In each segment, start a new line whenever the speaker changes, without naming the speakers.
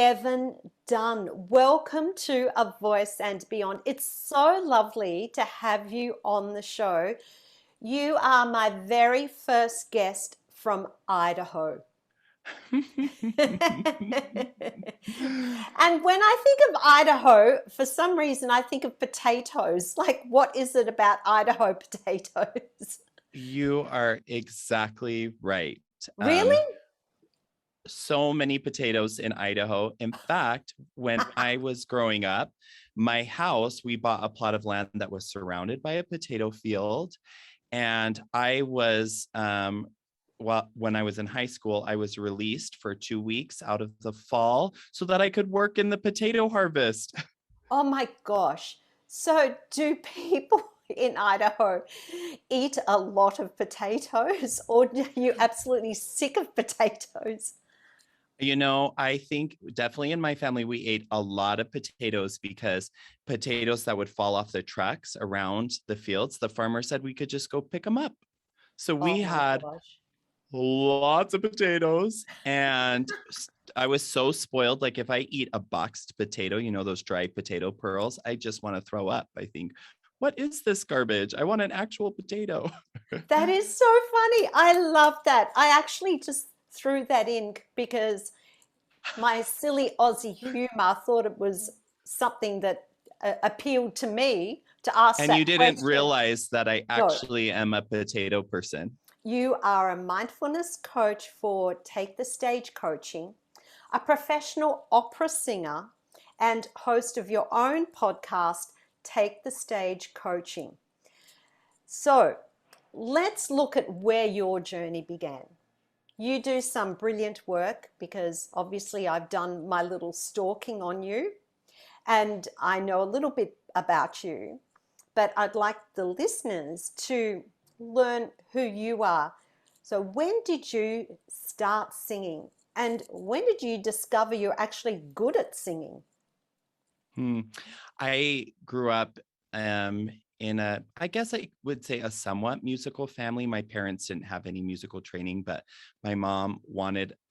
Evan Dunn. Welcome to A Voice and Beyond. It's so lovely to have you on the show. You are my very first guest from Idaho. And when I think of Idaho, for some reason I think of potatoes. Like, what is it about Idaho potatoes?
You are exactly right.
Really?
So many potatoes in Idaho. In fact, when I was growing up, my house, we bought a plot of land that was surrounded by a potato field. And when I was in high school, I was released for 2 weeks out of the fall so that I could work in the potato harvest.
Oh my gosh. So, do people in Idaho eat a lot of potatoes, or are you absolutely sick of potatoes?
I think definitely in my family, we ate a lot of potatoes because potatoes that would fall off the trucks around the fields, the farmer said we could just go pick them up. So
Oh
we
my
had
gosh.
lots of potatoes and I was so spoiled. Like if I eat a boxed potato, those dry potato pearls, I just want to throw up. I think, what is this garbage? I want an actual potato.
That is so funny. I love that. I actually just threw that in because my silly Aussie humor thought it was something that appealed to me to ask
And you
that
didn't
question.
realize that I
No,
actually am a potato person.
you are a mindfulness coach for Take the Stage Coaching, a professional opera singer, and host of your own podcast, Take the Stage Coaching. So let's look at where your journey began. You do some brilliant work because obviously I've done my little stalking on you and I know a little bit about you, but I'd like the listeners to learn who you are. So, when did you start singing? And when did you discover you're actually good at singing?
Hmm. I grew up I guess I would say a somewhat musical family. My parents didn't have any musical training, but my mom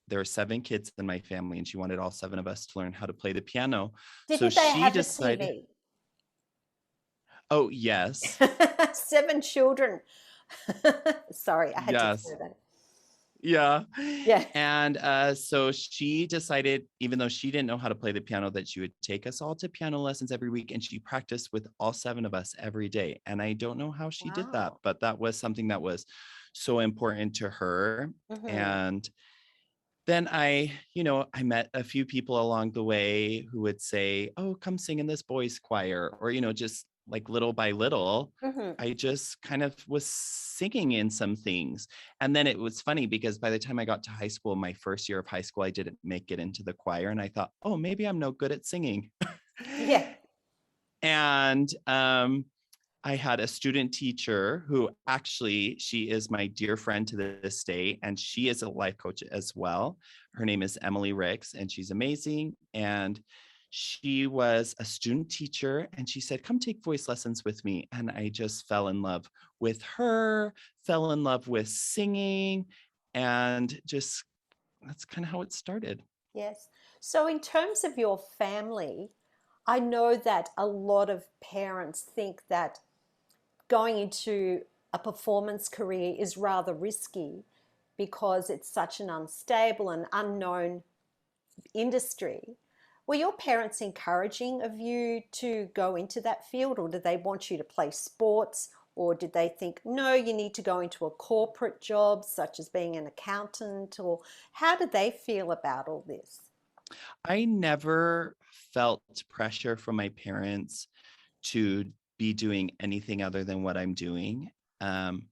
there were 7 kids in my family, and she wanted all 7 of us to learn how to play the piano. So
Didn't they
she
have a
decided,
TV?
oh, yes,
7 children. Sorry, I had to
yes.
throw that.
Yeah.
Yeah.
And so she decided, even though she didn't know how to play the piano, that she would take us all to piano lessons every week. And she practiced with all 7 of us every day. And I don't know how she did that,
Wow.
but that was something that was so important to her.
Hmm.
And then I met a few people along the way who would say, "Oh, come sing in this boys' choir," or, just like little by little,
Hmm.
I just kind of was singing in some things. And then it was funny because by the time I got to high school, my first year of high school, I didn't make it into the choir. And I thought, oh, maybe I'm no good at singing.
Yeah.
And I had a student teacher who actually, she is my dear friend to this day, and she is a life coach as well. Her name is Emily Ricks, and she's amazing. And she was a student teacher, and she said, come take voice lessons with me. And I just fell in love with her, fell in love with singing, and just that's kind of how it started.
Yes. So, in terms of your family, I know that a lot of parents think that going into a performance career is rather risky because it's such an unstable and unknown industry. Were your parents encouraging of you to go into that field, or did they want you to play sports, or did they think, no, you need to go into a corporate job, such as being an accountant, or how did they feel about all this?
I never felt pressure from my parents to be doing anything other than what I'm doing. Um,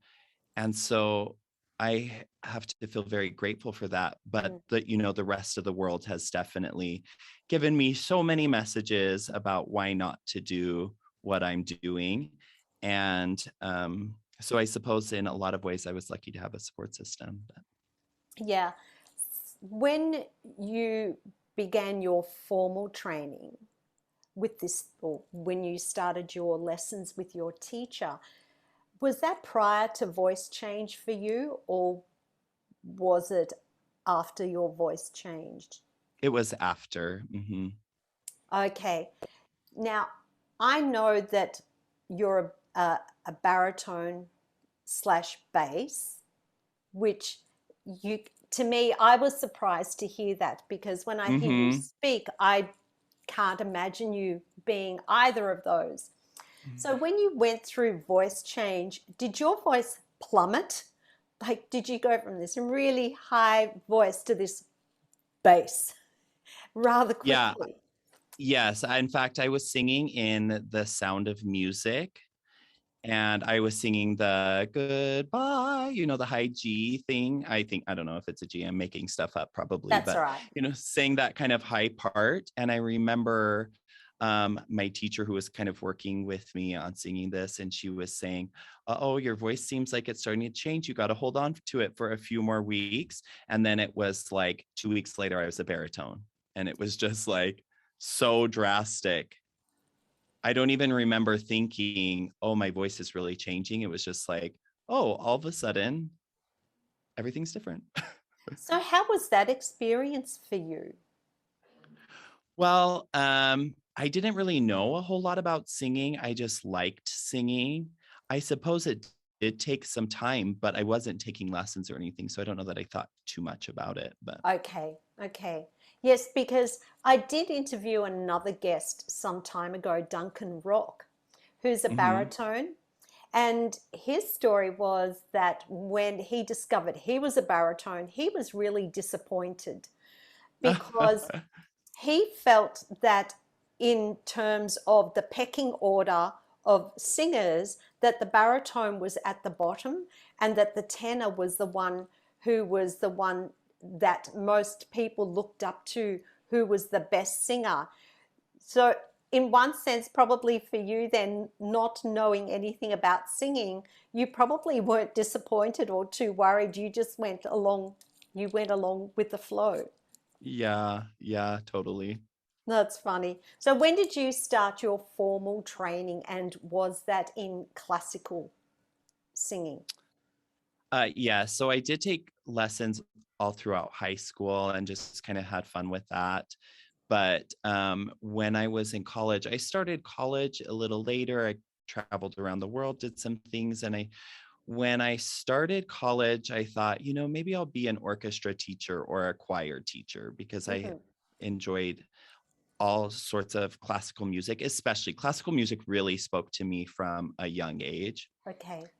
and so I have to feel very grateful for that. But
Mm.
the rest of the world has definitely given me so many messages about why not to do what I'm doing. And so I suppose in a lot of ways I was lucky to have a support system. But
Yeah. When you began your formal training with this, or when you started your lessons with your teacher, was that prior to voice change for you, or was it after your voice changed?
It was after. Mm-hmm.
Okay. Now, I know that you're a baritone slash bass, which you, to me, I was surprised to hear that because when I hear you
Mm-hmm.
speak, I can't imagine you being either of those. So when you went through voice change, did your voice plummet? Like, did you go from this really high voice to this bass rather
Yeah.
quickly?
Yes. In fact, I was singing in The Sound of Music, and I was singing the goodbye, the high G thing. I don't know if it's a G, I'm making stuff up probably,
That's all
but,
right.
saying that kind of high part. And I remember my teacher who was kind of working with me on singing this, and she was saying, oh, your voice seems like it's starting to change. You got to hold on to it for a few more weeks. And then it was like 2 weeks later, I was a baritone. And it was just like so drastic. I don't even remember thinking, oh, my voice is really changing. It was just like, oh, all of a sudden, everything's different.
So how was that experience for you?
Well, I didn't really know a whole lot about singing. I just liked singing. I suppose it did take some time, but I wasn't taking lessons or anything. So I don't know that I thought too much about it. But
Okay, okay. Yes, because I did interview another guest some time ago, Duncan Rock, who's a
mhm.
baritone. And his story was that when he discovered he was a baritone, he was really disappointed because he felt that in terms of the pecking order of singers, that the baritone was at the bottom and that the tenor was the one who was the one that most people looked up to, who was the best singer. So in one sense, probably for you then, not knowing anything about singing, you probably weren't disappointed or too worried. You went along with the flow.
Yeah, totally.
That's funny. So when did you start your formal training and was that in classical singing?
Yeah, so I did take lessons all throughout high school and just kind of had fun with that. But when I was in college, I started college a little later. I traveled around the world, did some things, and when I started college, I thought, maybe I'll be an orchestra teacher or a choir teacher because I
Hmm.
enjoyed all sorts of classical music, especially classical music really spoke to me from a young age.
Okay.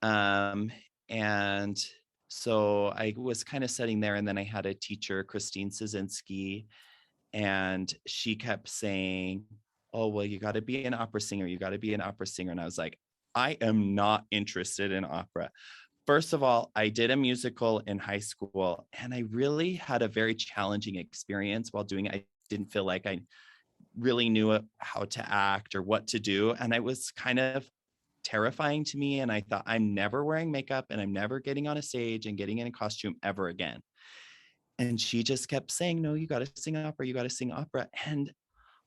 Um, and so I was kind of sitting there, and then I had a teacher, Christine Szynski, and she kept saying, oh, well, you got to be an opera singer. You got to be an opera singer. And I was like, I am not interested in opera. First of all, I did a musical in high school, and I really had a very challenging experience while doing it. I didn't feel like I really knew how to act or what to do. And it was kind of terrifying to me. And I thought, I'm never wearing makeup and I'm never getting on a stage and getting in a costume ever again. And she just kept saying, no, you got to sing opera. You got to sing opera. And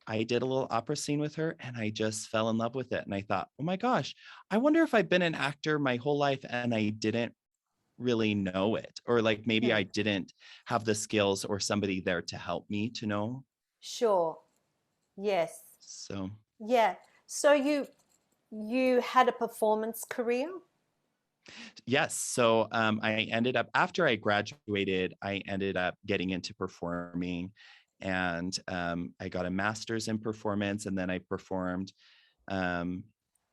I did a little opera scene with her and I just fell in love with it. And I thought, oh my gosh, I wonder if I've been an actor my whole life and I didn't really know it. Or like maybe I
Hmm.
didn't have the skills or somebody there to help me to know.
Sure. Yes.
So
Yeah. So you had a performance career?
yes. So I ended up, after I graduated, I ended up getting into performing, and I got a master's in performance. And then I performed um,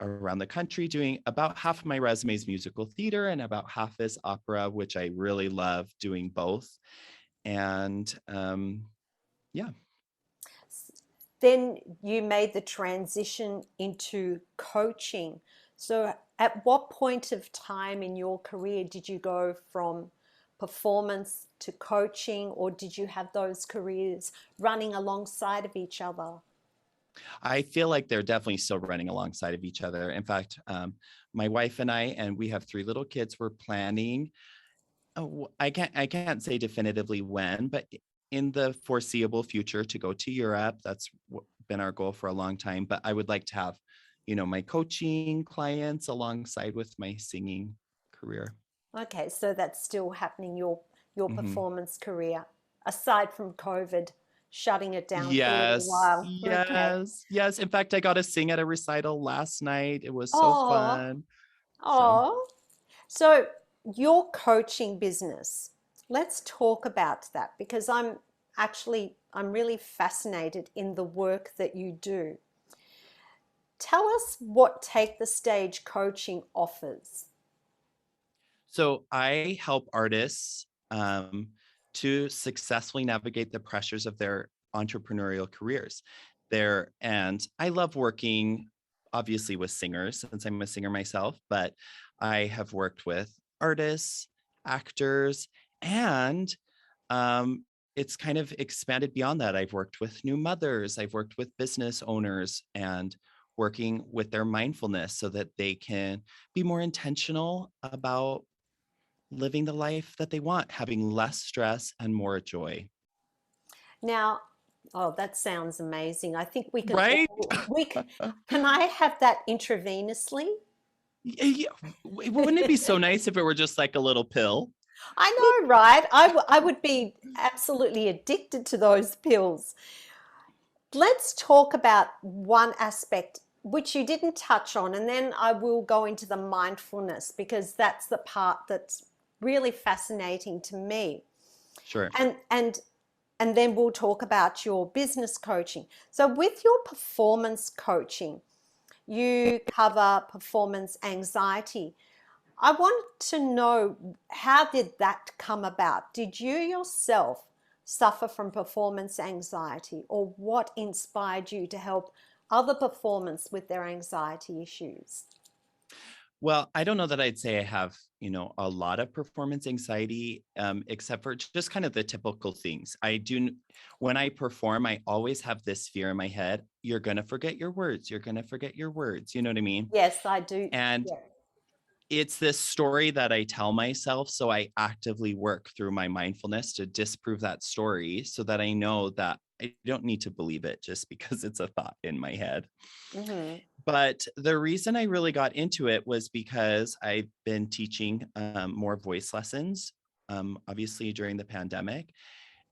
around the country doing about half of my resume is musical theater and about half is opera, which I really love doing both. And yeah.
Then you made the transition into coaching. So, at what point of time in your career did you go from performance to coaching, or did you have those careers running alongside of each other?
I feel like they're definitely still running alongside of each other. In fact, my wife and we have 3 little kids. We're planning. Oh, I can't say definitively when, but in the foreseeable future to go to Europe. That's been our goal for a long time. But I would like to have, my coaching clients alongside with my singing career.
Okay, so that's still happening, your
Hmm.
performance career. aside from COVID shutting it down for a little
Yes,
while. Okay.
yes, yes. In fact, I got to sing at a recital last night. It was so
Oh,
fun. So,
oh. So your coaching business, let's talk about that because I'm really fascinated in the work that you do. Tell us what Take the Stage coaching offers.
so I help artists to successfully navigate the pressures of their entrepreneurial careers. And I love working obviously with singers since I'm a singer myself, but I have worked with artists, actors, and um, it's kind of expanded beyond that. I've worked with new mothers, I've worked with business owners, and working with their mindfulness so that they can be more intentional about living the life that they want, having less stress and more joy.
Now, oh, that sounds amazing. I think we can
Right?
all, can I have that intravenously?
Yeah. Wouldn't it be so nice if it were just like a little pill?
I
Boop.
know, right? I would be absolutely addicted to those pills. Let's talk about one aspect which you didn't touch on, and then I will go into the mindfulness because that's the part that's really fascinating to me.
Sure.
And and then we'll talk about your business coaching. So with your performance coaching, you cover performance anxiety. I want to know, how did that come about? Did you yourself suffer from performance anxiety, or what inspired you to help other performers with their anxiety issues?
Well, I don't know that I'd say I have, a lot of performance anxiety, except for just kind of the typical things. When I perform, I always have this fear in my head. You're going to forget your words. You're going to forget your words. You know what I mean?
Yes, I do.
And
Yeah.
it's this story that I tell myself. So I actively work through my mindfulness to disprove that story so that I know that I don't need to believe it just because it's a thought in my head.
Mm-hmm.
But the reason I really got into it was because I've been teaching more voice lessons, obviously during the pandemic.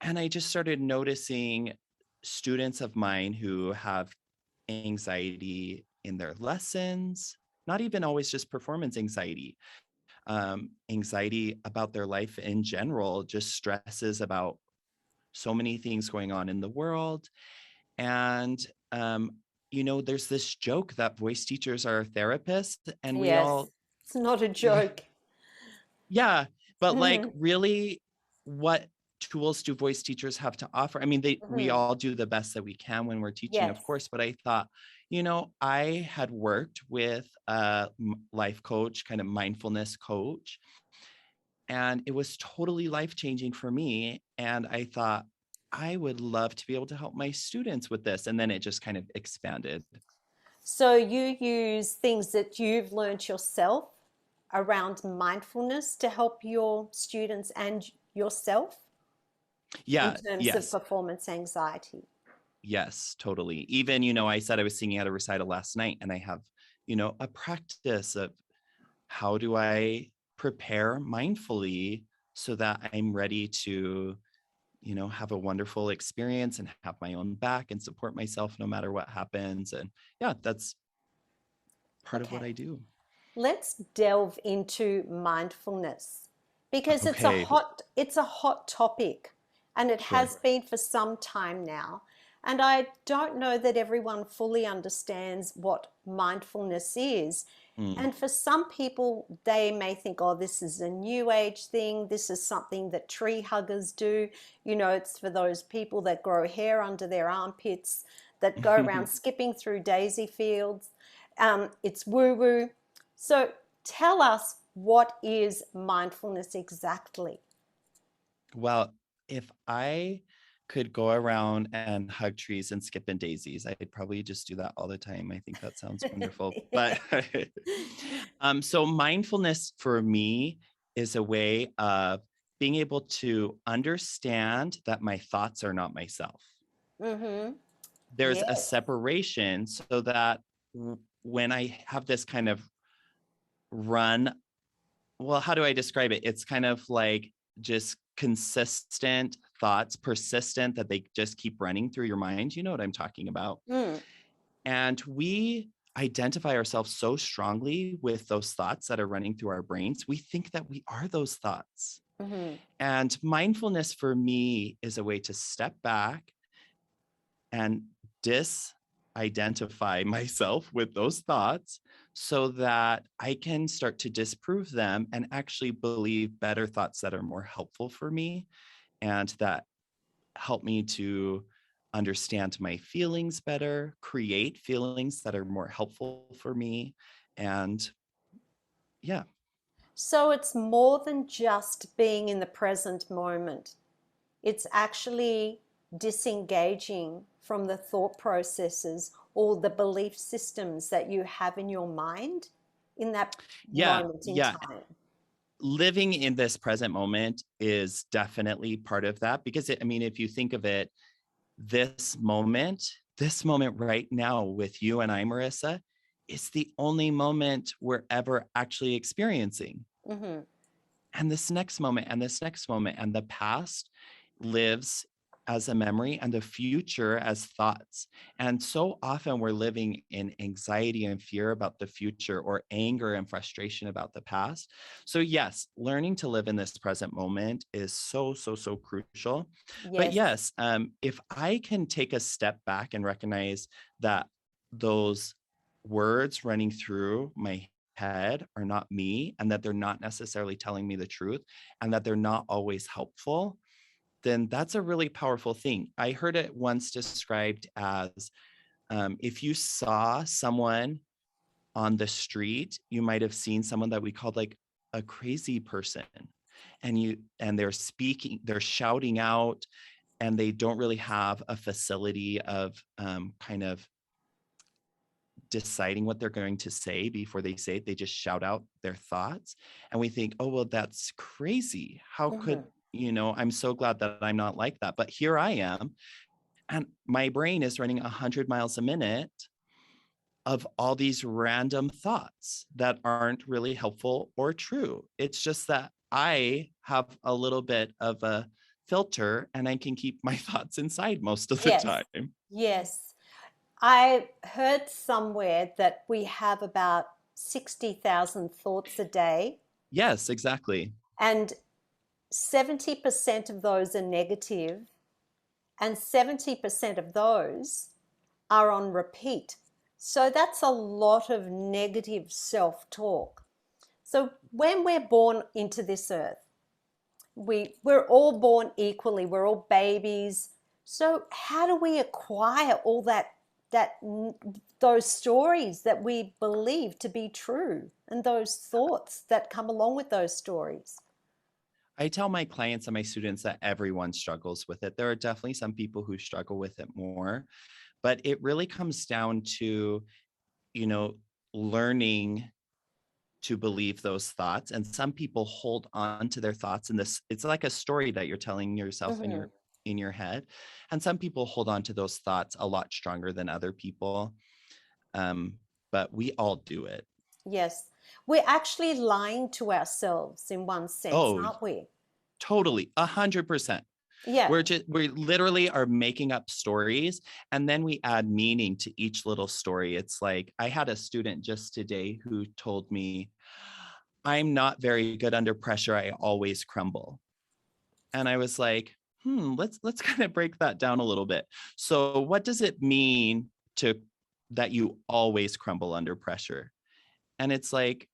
And I just started noticing students of mine who have anxiety in their lessons, not even always just performance anxiety, anxiety about their life in general, just stresses about so many things going on in the world. And, there's this joke that voice teachers are therapists, and we
Yes,
all,
it's not a joke.
yeah, but like,
Mm-hmm.
really, what tools do voice teachers have to offer? I mean, we
Mm-hmm.
all do the best that we can when we're teaching, of
Yes.
course, but I thought, I had worked with a life coach, kind of mindfulness coach, and it was totally life changing for me. And I thought, I would love to be able to help my students with this. And then it just kind of expanded.
So you use things that you've learned yourself around mindfulness to help your students and yourself in
Yeah,
terms of
yes,
performance anxiety.
yes, totally. Even, I said I was singing at a recital last night, and I have, a practice of how do I prepare mindfully so that I'm ready to, have a wonderful experience and have my own back and support myself no matter what happens. And yeah, that's part of what
Okay,
I do.
let's delve into mindfulness because
Okay,
it's a hot topic, and it
sure.
has been for some time now. And I don't know that everyone fully understands what mindfulness is.
Mm.
And for some people, they may think, oh, this is a new age thing. This is something that tree huggers do. It's for those people that grow hair under their armpits, that go around skipping through daisy fields. It's woo woo. So tell us, what is mindfulness exactly?
Well, if I could go around and hug trees and skip in daisies, I'd probably just do that all the time. I think that sounds wonderful. But so mindfulness for me is a way of being able to understand that my thoughts are not myself.
Mm-hmm.
There's a
Yes.
separation so that when I have this kind of run, well, how do I describe it? It's kind of like just consistent thoughts persistent, that they just keep running through your mind. You know what I'm talking about. And we identify ourselves so strongly with those thoughts that are running through our brains. We think that we are those thoughts. And mindfulness for me is a way to step back and disidentify myself with those thoughts so that I can start to disprove them and actually believe better thoughts that are more helpful for me and that help me to understand my feelings better, create feelings that are more helpful for me. And yeah.
So it's more than just being in the present moment. It's actually disengaging from the thought processes or the belief systems that you have in your mind in that
Yeah.
moment in
Yeah.
time.
Living in this present moment is definitely part of that because I mean, if you think of it, this moment right now with you and I, Marissa, is the only moment we're ever actually experiencing. And this next moment and this next moment and the past lives as a memory and the future as thoughts. And so often we're living in anxiety and fear about the future or anger and frustration about the past. So yes, learning to live in this present moment is so, so, so crucial. But
Yes.
yes, if I can take a step back and recognize that those words running through my head are not me and that they're not necessarily telling me the truth and that they're not always helpful, then that's a really powerful thing. I heard it once described as if you saw someone on the street, you might have seen someone that we called like a crazy person, and they're speaking, they're shouting out, and they don't really have a facility of kind of deciding what they're going to say before they say it. They just shout out their thoughts. And we think, oh, well, that's crazy. How could, I'm so glad that I'm not like that. But here I am. And my brain is running 100 miles a minute of all these random thoughts that aren't really helpful or true. It's just that I have a little bit of a filter and I can keep my thoughts inside most of the
Yes.
time.
Yes. I heard somewhere that we have about 60,000 thoughts a day,
Yes, exactly.
and 70% of those are negative, and 70% of those are on repeat. So that's a lot of negative self talk. So when we're born into this earth, we're all born equally, we're all babies. So how do we acquire all that those stories that we believe to be true and those thoughts that come along with those stories?
I tell my clients and my students that everyone struggles with it. There are definitely some people who struggle with it more, but it really comes down to, you know, learning to believe those thoughts. And some people hold on to their thoughts in this, it's like a story that you're telling yourself in your head. And some people hold on to those thoughts a lot stronger than other people. But we all do it.
Yes. We're actually lying to ourselves in one sense,
Oh,
aren't we?
totally. 100%.
Yeah.
We literally are making up stories and then we add meaning to each little story. It's like I had a student just today who told me, I'm not very good under pressure. I always crumble. And I was like, let's kind of break that down a little bit. So what does it mean to that you always crumble under pressure? And it's like,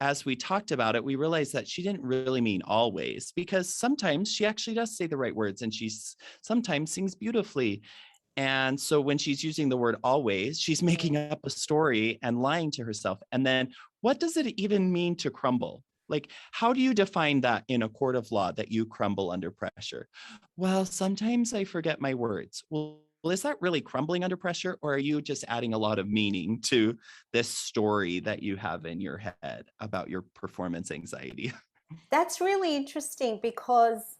as we talked about it, we realized that she didn't really mean always, because sometimes she actually does say the right words and she's sometimes sings beautifully. And so when she's using the word always, she's making up a story and lying to herself. And then what does it even mean to crumble? Like, how do you define that in a court of law that you crumble under pressure? Well, sometimes I forget my words. Well, is that really crumbling under pressure? Or are you just adding a lot of meaning to this story that you have in your head about your performance anxiety?
That's really interesting because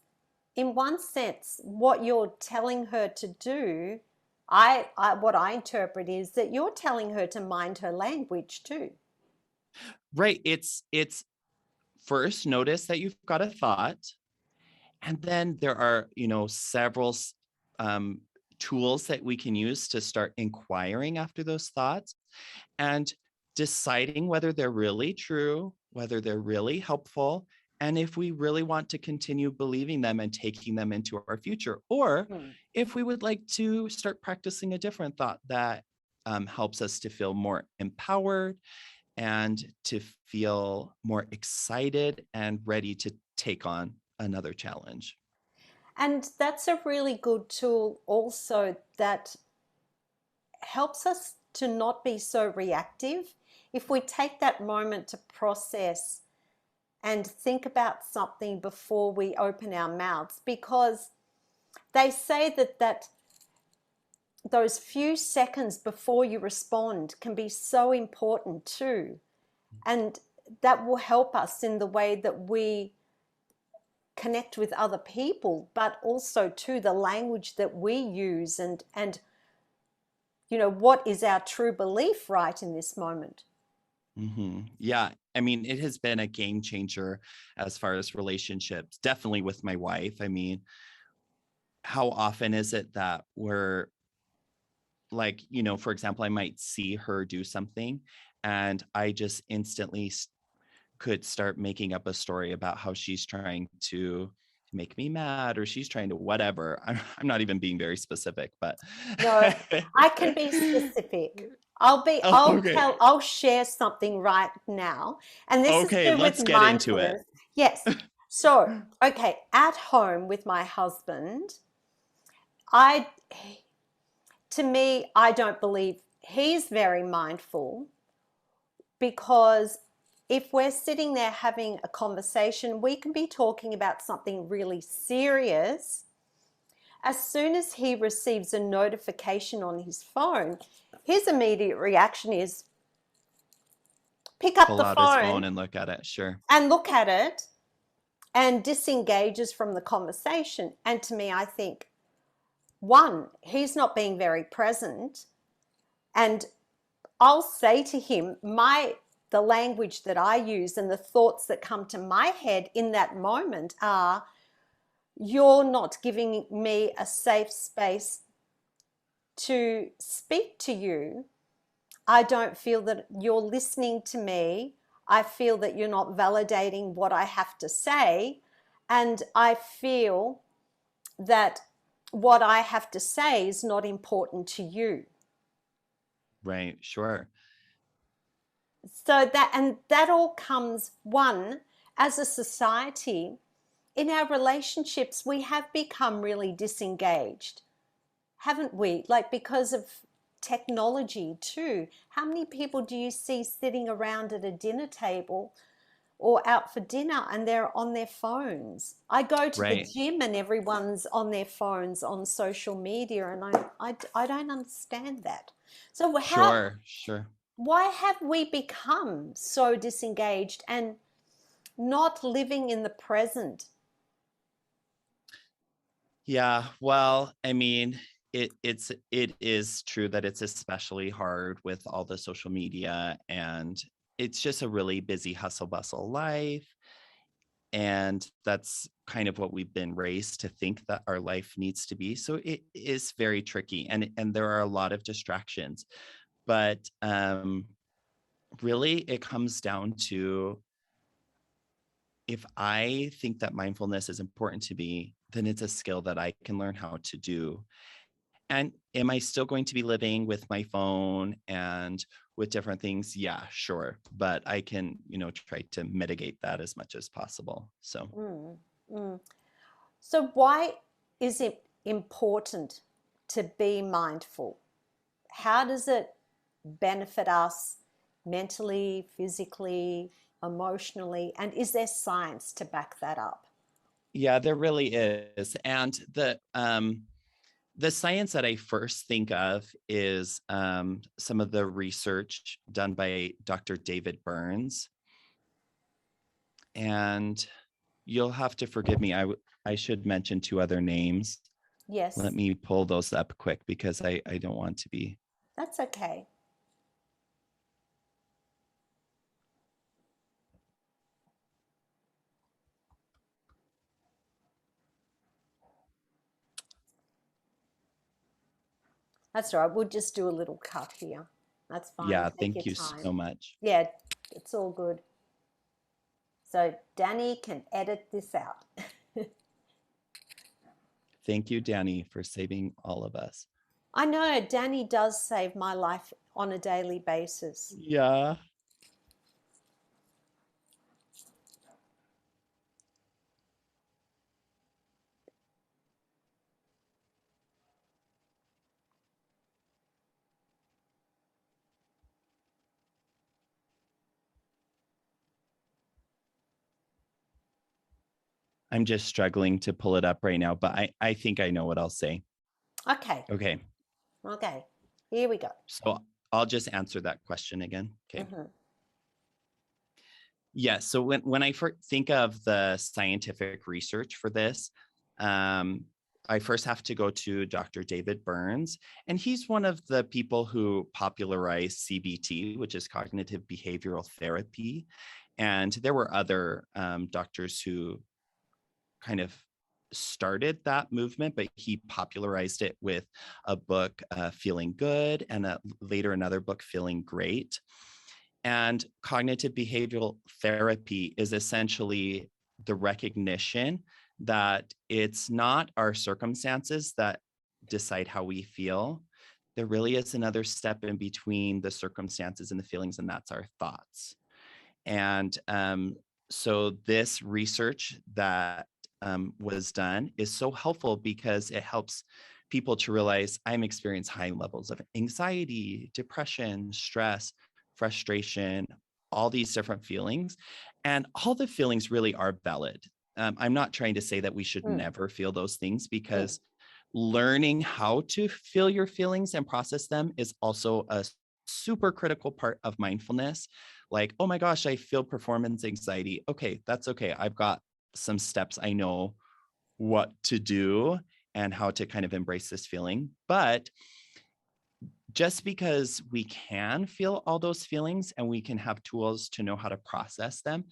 in one sense, what you're telling her to do, what I interpret is that you're telling her to mind her language too.
Right. It's first notice that you've got a thought. And then there are, several tools that we can use to start inquiring after those thoughts and deciding whether they're really true, whether they're really helpful, and if we really want to continue believing them and taking them into our future, or if we would like to start practicing a different thought that helps us to feel more empowered and to feel more excited and ready to take on another challenge.
And that's a really good tool also that helps us to not be so reactive. If we take that moment to process and think about something before we open our mouths, because they say that those few seconds before you respond can be so important too. And that will help us in the way that we connect with other people, but also to the language that we use, and what is our true belief right in this moment.
Yeah. I mean, it has been a game changer as far as relationships, definitely with my wife. I mean, how often is it that we're like, for example, I might see her do something and I just instantly could start making up a story about how she's trying to make me mad or she's trying to whatever. I'm not even being very specific, but
No, I can be specific.
oh, okay.
I'll share something right now. And this is
Okay,
to do with
let's get into it.
mindfulness. Yes. So, okay, at home with my husband, I to me, I don't believe he's very mindful, because if we're sitting there having a conversation, we can be talking about something really serious. As soon as he receives a notification on his phone, his immediate reaction is pick up
Pull
the
out his phone
phone
and look at it. Sure.
and look at it and disengages from the conversation. And to me, I think, one, he's not being very present. And I'll say to him, the language that I use and the thoughts that come to my head in that moment are, you're not giving me a safe space to speak to you. I don't feel that you're listening to me. I feel that you're not validating what I have to say. And I feel that what I have to say is not important to you.
Right. Sure.
So that all comes, one, as a society, in our relationships, we have become really disengaged, haven't we? Like, because of technology too. How many people do you see sitting around at a dinner table or out for dinner and they're on their phones? I go to the
Right.
gym and everyone's on their phones on social media, and I don't understand that. So
Sure. Sure.
why have we become so disengaged and not living in the present?
Yeah, well, I mean, it is true that it's especially hard with all the social media, and it's just a really busy hustle bustle life. And that's kind of what we've been raised to think that our life needs to be. So it is very tricky, and there are a lot of distractions. But really it comes down to, if I think that mindfulness is important to me, then it's a skill that I can learn how to do. And am I still going to be living with my phone and with different things? Yeah, sure. But I can, try to mitigate that as much as possible. So,
Mm, mm. So why is it important to be mindful? How does it benefit us mentally, physically, emotionally? And is there science to back that up?
yeah, there really is. And the science that I first think of is some of the research done by Dr. David Burns. And you'll have to forgive me. I should mention two other names. Let
Yes,
me pull those up quick because I don't want to be.
that's okay. That's all right. We'll just do a little cut here. That's fine.
Yeah,
Take your
thank you
time.
so much.
Yeah, it's all good. So Danny can edit this out.
Thank you, Danny, for saving all of us.
I know Danny does save my life on a daily basis.
Yeah. I'm just struggling to pull it up right now, but I think I know what I'll say.
Okay.
Okay.
Okay. Here we go.
So I'll just answer that question again. Okay.
Mm-hmm.
Yeah. So when I think of the scientific research for this, I first have to go to Dr. David Burns, and he's one of the people who popularized CBT, which is cognitive behavioral therapy. And there were other doctors who kind of started that movement, but he popularized it with a book, Feeling Good, and later another book, Feeling Great. And cognitive behavioral therapy is essentially the recognition that it's not our circumstances that decide how we feel. There really is another step in between the circumstances and the feelings, and that's our thoughts. And so this research that was done is so helpful because it helps people to realize I'm experiencing high levels of anxiety, depression, stress, frustration, all these different feelings. And all the feelings really are valid. I'm not trying to say that we should
Mm.
never feel those things,
Mm.
because learning how to feel your feelings and process them is also a super critical part of mindfulness. Like, oh my gosh, I feel performance anxiety. Okay, that's okay. I've got some steps. I know what to do and how to kind of embrace this feeling. But just because we can feel all those feelings and we can have tools to know how to process them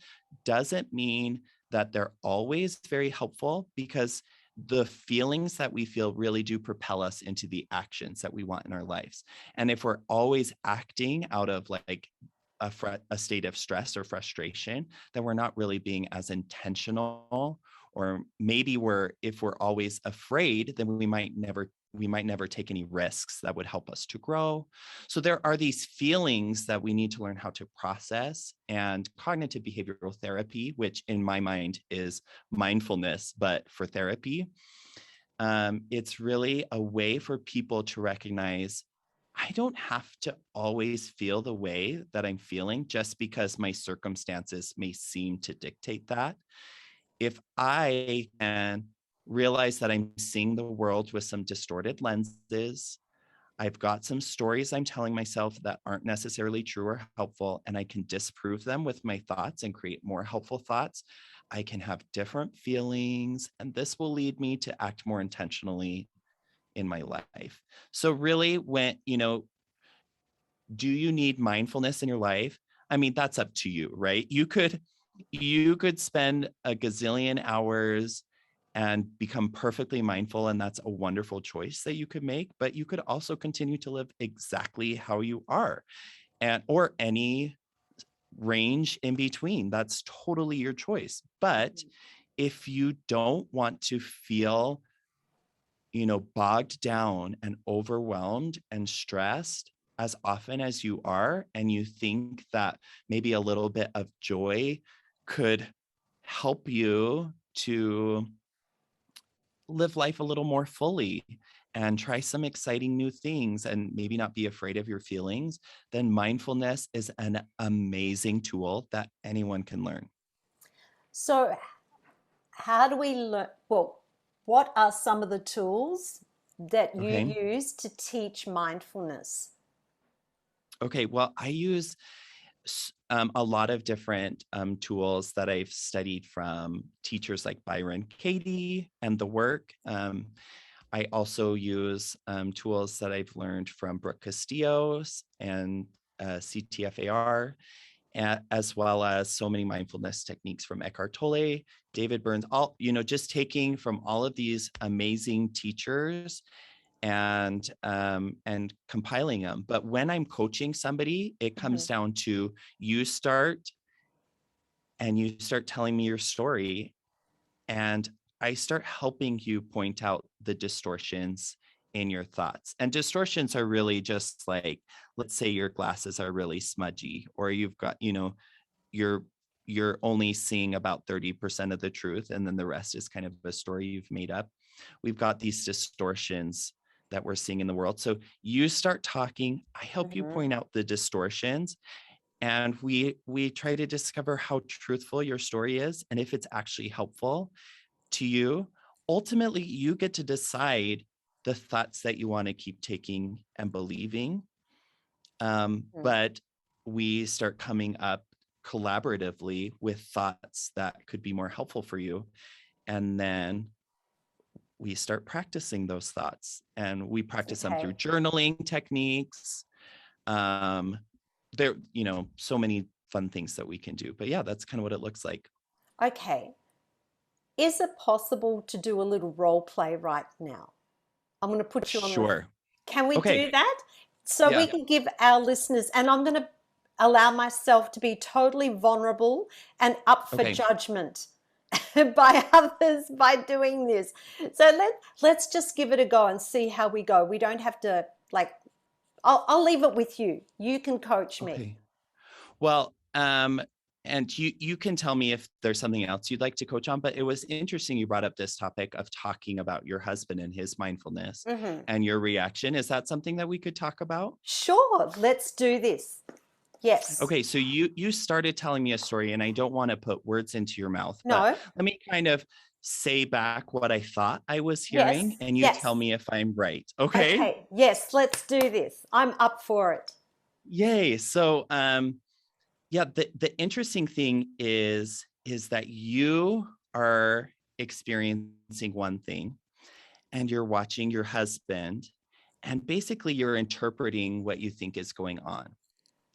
doesn't mean that they're always very helpful, because the feelings that we feel really do propel us into the actions that we want in our lives. And if we're always acting out of like a state of stress or frustration, then we're not really being as intentional. Or maybe if we're always afraid, then we might never take any risks that would help us to grow. So there are these feelings that we need to learn how to process. And cognitive behavioral therapy, which in my mind is mindfulness, but for therapy, it's really a way for people to recognize I don't have to always feel the way that I'm feeling just because my circumstances may seem to dictate that. If I can realize that I'm seeing the world with some distorted lenses, I've got some stories I'm telling myself that aren't necessarily true or helpful, and I can disprove them with my thoughts and create more helpful thoughts. I can have different feelings, and this will lead me to act more intentionally in my life. So really, do you need mindfulness in your life? I mean, that's up to you, right? You could spend a gazillion hours and become perfectly mindful, and that's a wonderful choice that you could make. But you could also continue to live exactly how you are, or any range in between. That's totally your choice. But if you don't want to feel bogged down and overwhelmed and stressed as often as you are, and you think that maybe a little bit of joy could help you to live life a little more fully and try some exciting new things and maybe not be afraid of your feelings, then mindfulness is an amazing tool that anyone can learn.
So, how do we learn? Well, what are some of the tools that you
Okay.
use to teach mindfulness?
Okay. Well, I use a lot of different tools that I've studied from teachers like Byron Katie and the work. I also use tools that I've learned from Brooke Castillo's and CTFAR, as well as so many mindfulness techniques from Eckhart Tolle, David Burns, just taking from all of these amazing teachers and compiling them. But when I'm coaching somebody, it comes down to you start telling me your story, and I start helping you point out the distortions in your thoughts. And distortions are really just like, let's say your glasses are really smudgy, or you've got, you're only seeing about 30% of the truth, and then the rest is kind of a story you've made up. We've got these distortions that we're seeing in the world. So you start talking, I help you point out the distortions, and we try to discover how truthful your story is and if it's actually helpful to you. Ultimately, you get to decide the thoughts that you want to keep taking and believing. But we start coming up collaboratively with thoughts that could be more helpful for you. And then we start practicing those thoughts, and we practice them through journaling techniques. There, so many fun things that we can do. But yeah, that's kind of what it looks like.
Okay. Is it possible to do a little role play right now? I'm going to put you on the.
Sure.
Can we
Okay.
do that? So
Yeah.
we can give our listeners, and I'm going to allow myself to be totally vulnerable and up for
Okay.
judgment by others by doing this. So let's just give it a go and see how we go. We don't have to I'll leave it with you. You can coach me.
Okay. Well, and you can tell me if there's something else you'd like to coach on, but it was interesting you brought up this topic of talking about your husband and his mindfulness and your reaction. Is that something that we could talk about?
Sure, let's do this. Yes.
Okay, so you started telling me a story, and I don't want to put words into your mouth, but
No.
let me kind of say back what I thought I was
Yes.
hearing, and you
Yes.
tell me if I'm right. Okay?
Okay. Yes, let's do this. I'm up for it.
Yay. So yeah, the interesting thing is that you are experiencing one thing, and you're watching your husband, and basically you're interpreting what you think is going on.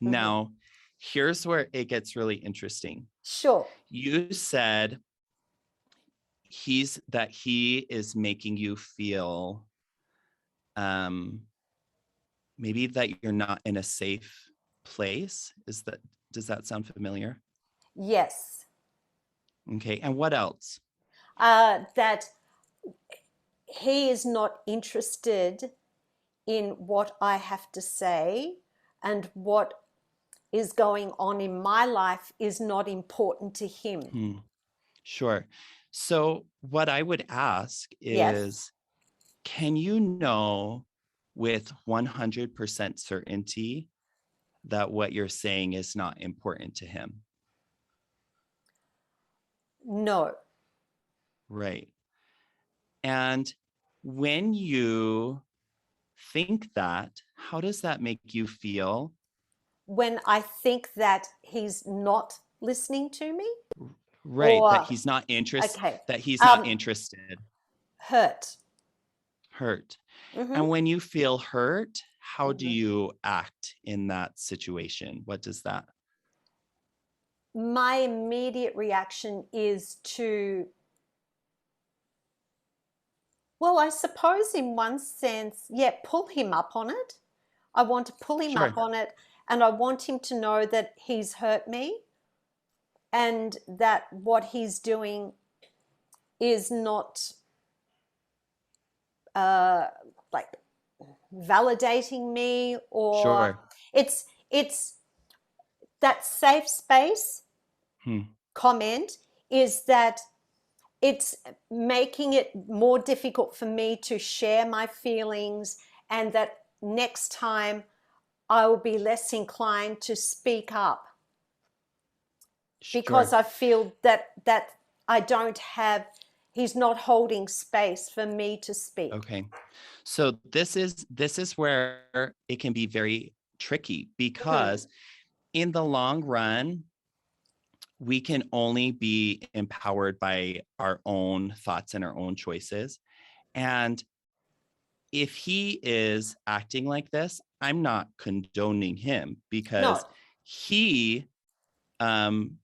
Now, here's where it gets really interesting.
Sure.
You said he is making you feel maybe that you're not in a safe place. Does that sound familiar?
Yes.
Okay. And what else?
That he is not interested in what I have to say, and what is going on in my life is not important to him.
Sure. So what I would ask
Yes.
is, can you know with 100% certainty that what you're saying is not important to him?
No.
Right. And when you think that, how does that make you feel?
When I think that he's not listening to me,
Right,
or okay,
that he's not interested,
hurt.
hurt.
Mm-hmm.
And when you feel hurt, how do you act in that situation? What does that?
My immediate reaction is to, well, I suppose in one sense, yeah, pull him up on it. I want to pull him up
Sure.
on it, and I want him to know that he's hurt me, and that what he's doing is not like validating me, or
Sure.
it's that safe space comment is that it's making it more difficult for me to share my feelings, and that next time I will be less inclined to speak up, because
Sure.
I feel that I don't have, he's not holding space for me to speak.
Okay. So this is where it can be very tricky, because in the long run, we can only be empowered by our own thoughts and our own choices. And if he is acting like this, I'm not condoning him,
No.
because he, um,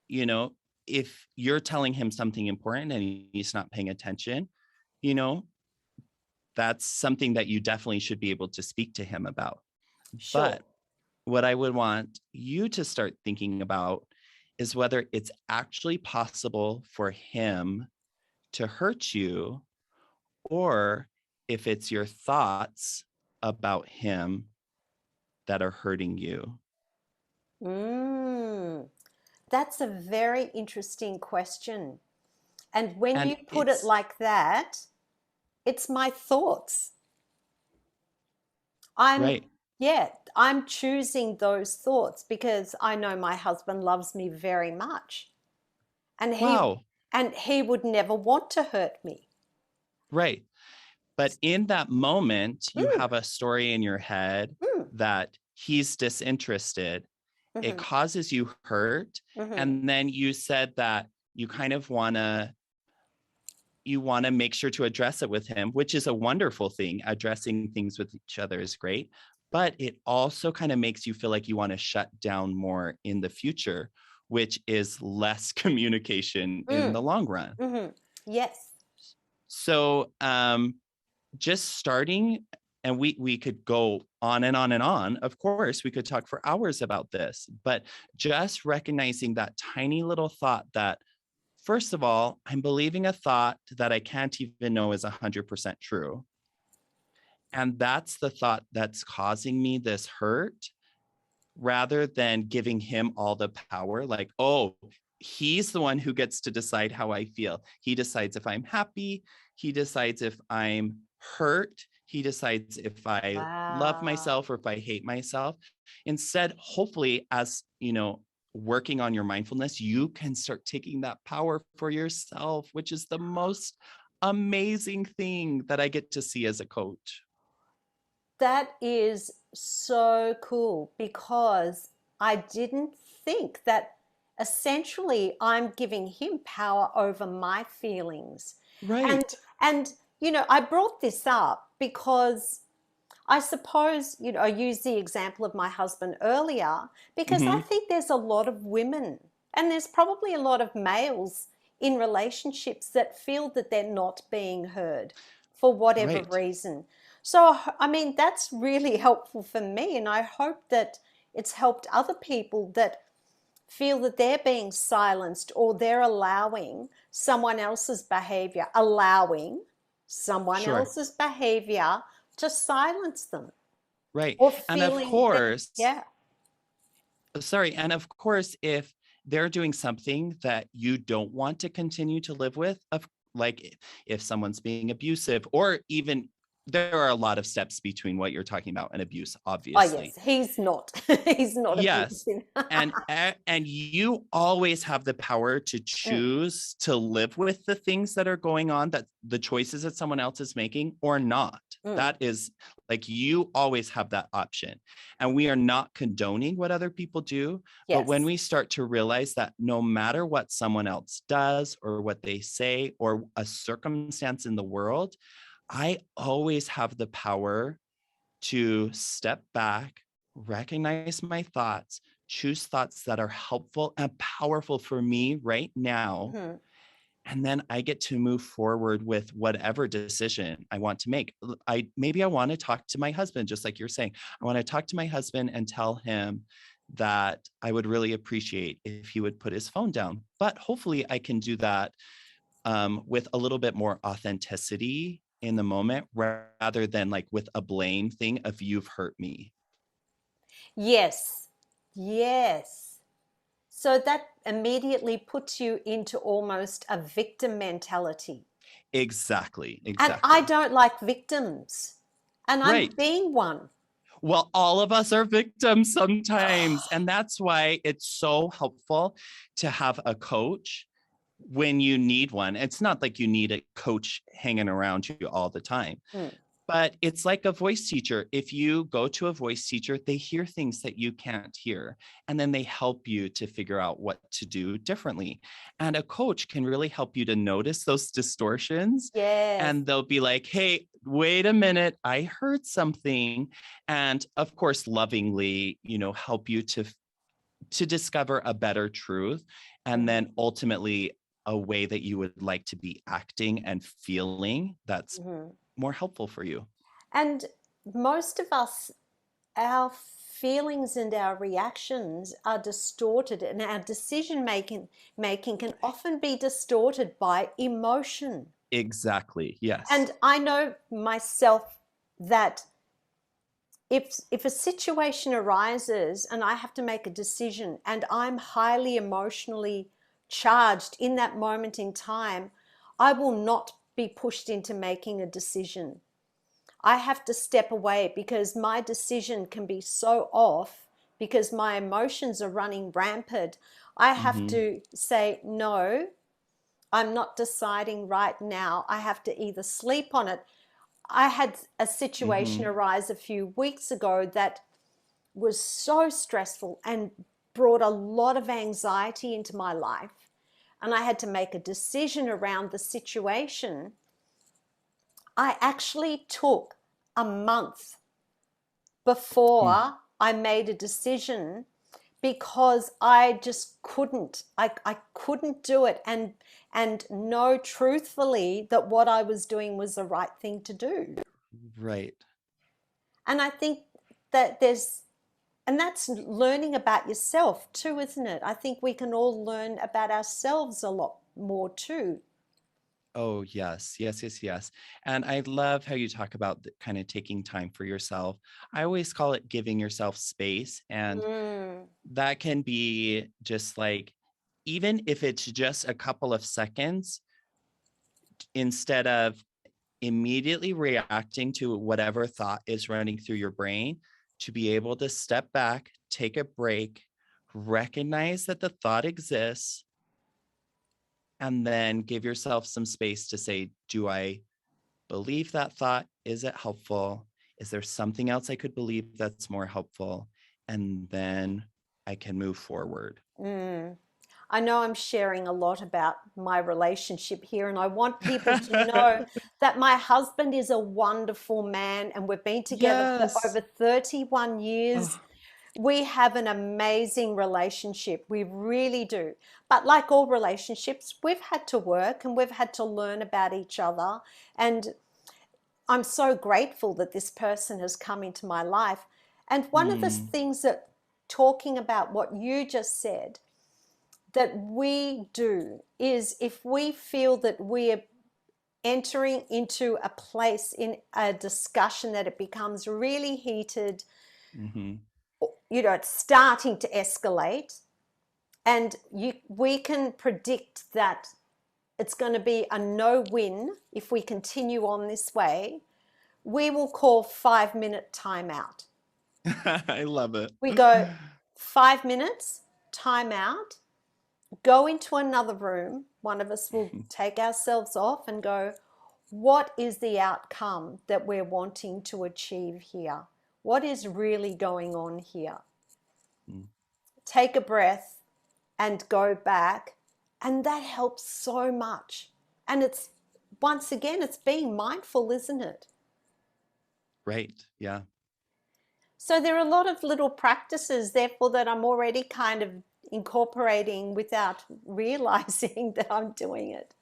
you know, if you're telling him something important and he's not paying attention, you know, that's something that you definitely should be able to speak to him about.
Sure.
But what I would want you to start thinking about is whether it's actually possible for him to hurt you, or if it's your thoughts about him that are hurting you.
Mm, that's a very interesting question. And when
And
you put it
it's
like that, it's my thoughts. I'm,
right.
yeah, I'm choosing those thoughts because I know my husband loves me very much. And
Wow.
he would never want to hurt me.
Right. But in that moment, you
Mm,
have a story in your head
mm,
that he's disinterested. It
mm-hmm,
causes you hurt.
mm-hmm.
And then you said that you kind of want to make sure to address it with him, which is a wonderful thing. Addressing things with each other is great, but it also kind of makes you feel like you want to shut down more in the future, which is less communication in
Mm,
the long run.
mm-hmm. Yes.
So just starting, and we could go on and on and on. Of course, we could talk for hours about this, but just recognizing that tiny little thought that, first of all, I'm believing a thought that I can't even know is 100% true. And that's the thought that's causing me this hurt, rather than giving him all the power. Like, oh, he's the one who gets to decide how I feel. He decides if I'm happy. He decides if I'm hurt. He decides if I love
Wow.
myself or if I hate myself. Instead, hopefully, as working on your mindfulness, you can start taking that power for yourself, which is the most amazing thing that I get to see as a coach.
That is so cool because I didn't think that essentially I'm giving him power over my feelings. And
Right.
and I brought this up because I suppose, I used the example of my husband earlier because I
Mm-hmm.
think there's a lot of women and there's probably a lot of males in relationships that feel that they're not being heard for whatever
Right.
reason. So, I mean, that's really helpful for me. And I hope that it's helped other people that feel that they're being silenced or they're allowing someone
Sure.
else's behavior to silence them
Right.
or
And of
feeling that,
course,
yeah.
sorry. And of course, if they're doing something that you don't want to continue to live with, of like if someone's being abusive, or even there are a lot of steps between what you're talking about and abuse,
Oh,
obviously.
yes, he's not. He's not
Yes.
abusing.
And you always have the power to
Mm,
choose to live with the things that are going on, that the choices that someone else is making, or not.
mm,
That is, like, you always have that option. And we are not condoning what other people do, but when
yes.
we start to realize that no matter what someone else does or what they say or a circumstance in the world, I always have the power to step back, recognize my thoughts, choose thoughts that are helpful and powerful for me right now.
Hmm.
And then I get to move forward with whatever decision I want to make. Maybe I want to talk to my husband, just like you're saying. I want to talk to my husband and tell him that I would really appreciate if he would put his phone down. But hopefully I can do that with a little bit more authenticity in the moment, rather than like with a blame thing of you've hurt me.
Yes. Yes. So that immediately puts you into almost a victim mentality.
Exactly.
And I
Exactly.
don't like victims. And I'm
Right.
being one.
Well, all of us are victims sometimes. And that's why it's so helpful to have a coach when you need one. It's not like you need a coach hanging around you all the time.
Mm,
But it's like a voice teacher. If you go to a voice teacher, they hear things that you can't hear, and then they help you to figure out what to do differently. And a coach can really help you to notice those distortions.
yes.
And they'll be like, hey, wait a minute, I heard something. And of course, lovingly, help you to discover a better truth. And
Hmm.
then ultimately, a way that you would like to be acting and feeling that's
Hmm.
more helpful for you.
And most of us, our feelings and our reactions are distorted, and our decision making can often be distorted by emotion.
Exactly. Yes.
And I know myself that if a situation arises and I have to make a decision and I'm highly emotionally charged in that moment in time, I will not be pushed into making a decision. I have to step away because my decision can be so off because my emotions are running rampant. I have
Mm-hmm.
to say, no, I'm not deciding right now. I have to either sleep on it. I had a situation
Mm-hmm.
arise a few weeks ago that was so stressful and brought a lot of anxiety into my life. And I had to make a decision around the situation. I actually took a month
Mm.
before I made a decision because I just couldn't. I couldn't do it and know truthfully that what I was doing was the right thing to do.
Right.
And I think that and that's learning about yourself too, isn't it? I think we can all learn about ourselves a lot more too.
Oh, yes, yes, yes, yes. And I love how you talk about kind of taking time for yourself. I always call it giving yourself space. And
Mm,
that can be just like, even if it's just a couple of seconds, instead of immediately reacting to whatever thought is running through your brain, to be able to step back, take a break, recognize that the thought exists, and then give yourself some space to say, do I believe that thought? Is it helpful? Is there something else I could believe that's more helpful? And then I can move forward.
mm. I know I'm sharing a lot about my relationship here, and I want people to know that my husband is a wonderful man, and we've been together for
Yes.
over 31 years.
Oh,
We have an amazing relationship. We really do. But like all relationships, we've had to work and we've had to learn about each other. And I'm so grateful that this person has come into my life. And one of the
mm,
things that, talking about what you just said, that we do is if we feel that we're entering into a place in a discussion that it becomes really heated,
hmm
it's starting to escalate, and we can predict that it's going to be a no-win if we continue on this way, we will call 5-minute timeout.
I love it.
We go 5 minutes, timeout, go into another room. One of us will take ourselves off and go, what is the outcome that we're wanting to achieve here? What is really going on here? Take a breath and go back. And that helps so much. And it's, once again, it's being mindful, isn't it?
Right. Yeah.
So there are a lot of little practices, therefore, that I'm already kind of incorporating without realizing that I'm doing it.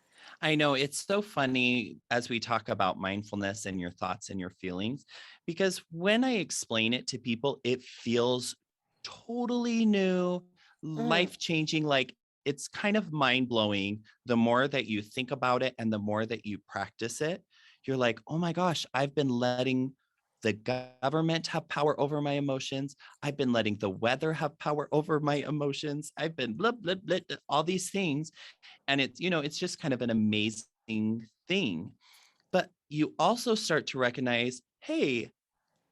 I know it's so funny as we talk about mindfulness and your thoughts and your feelings, because when I explain it to people, it feels totally new,
Mm,
life changing. Like it's kind of mind blowing. The more that you think about it and the more that you practice it, you're like, oh my gosh, I've been letting the government have power over my emotions. I've been letting the weather have power over my emotions. I've been blah, blah, blah, all these things, and it's just kind of an amazing thing. But you also start to recognize, hey,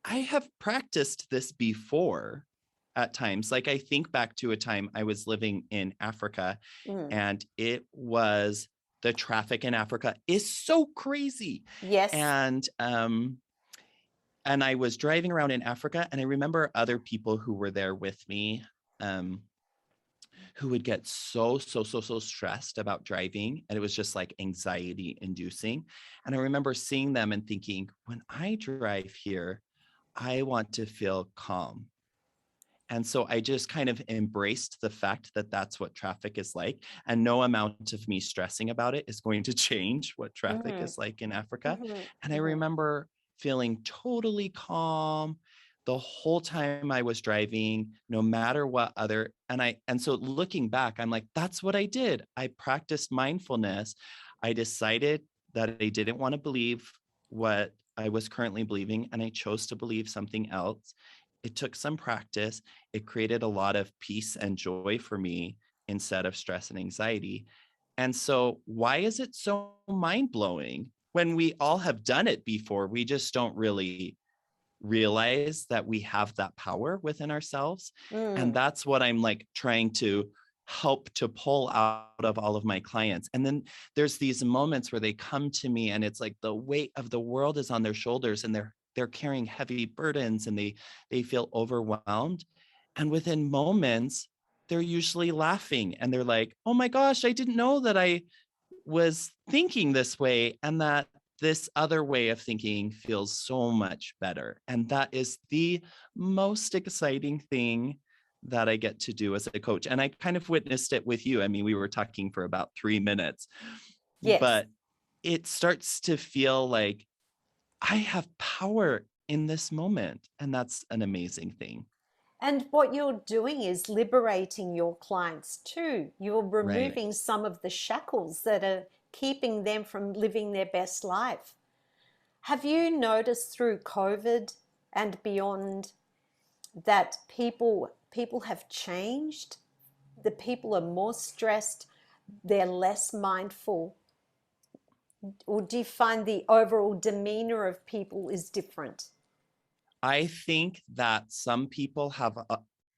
I have practiced this before at times. Like I think back to a time I was living in Africa,
mm.
and the traffic in Africa is so crazy.
Yes.
And I was driving around in Africa, and I remember other people who were there with me, um, who would get so stressed about driving, and it was just like anxiety inducing. And I remember seeing them and thinking, when I drive here, I want to feel calm. And so I just kind of embraced the fact that that's what traffic is like. And no amount of me stressing about it is going to change what traffic
Mm-hmm.
is like in Africa. And I
Mm-hmm.
remember feeling totally calm the whole time I was driving, no matter what other. And so looking back, I'm like, that's what I did. I practiced mindfulness. I decided that I didn't want to believe what I was currently believing, and I chose to believe something else. It took some practice. It created a lot of peace and joy for me instead of stress and anxiety. And so, why is it so mind blowing when we all have done it before? We just don't really realize that we have that power within ourselves. And
Mm.
that's what I'm like trying to help to pull out of all of my clients. And then there's these moments where they come to me and it's like the weight of the world is on their shoulders, and they're carrying heavy burdens, and they feel overwhelmed. And within moments, they're usually laughing and they're like, "Oh my gosh, I didn't know that I was thinking this way, and that this other way of thinking feels so much better." And that is the most exciting thing that I get to do as a coach. And I kind of witnessed it with you. I mean, we were talking for about 3 minutes,
Yes.
but it starts to feel like I have power in this moment. And that's an amazing thing.
And what you're doing is liberating your clients too. You're
Right.
removing some of the shackles that are keeping them from living their best life. Have you noticed through COVID and beyond that people have changed? The people are more stressed, they're less mindful, or do you find the overall demeanor of people is different?
I think that some people have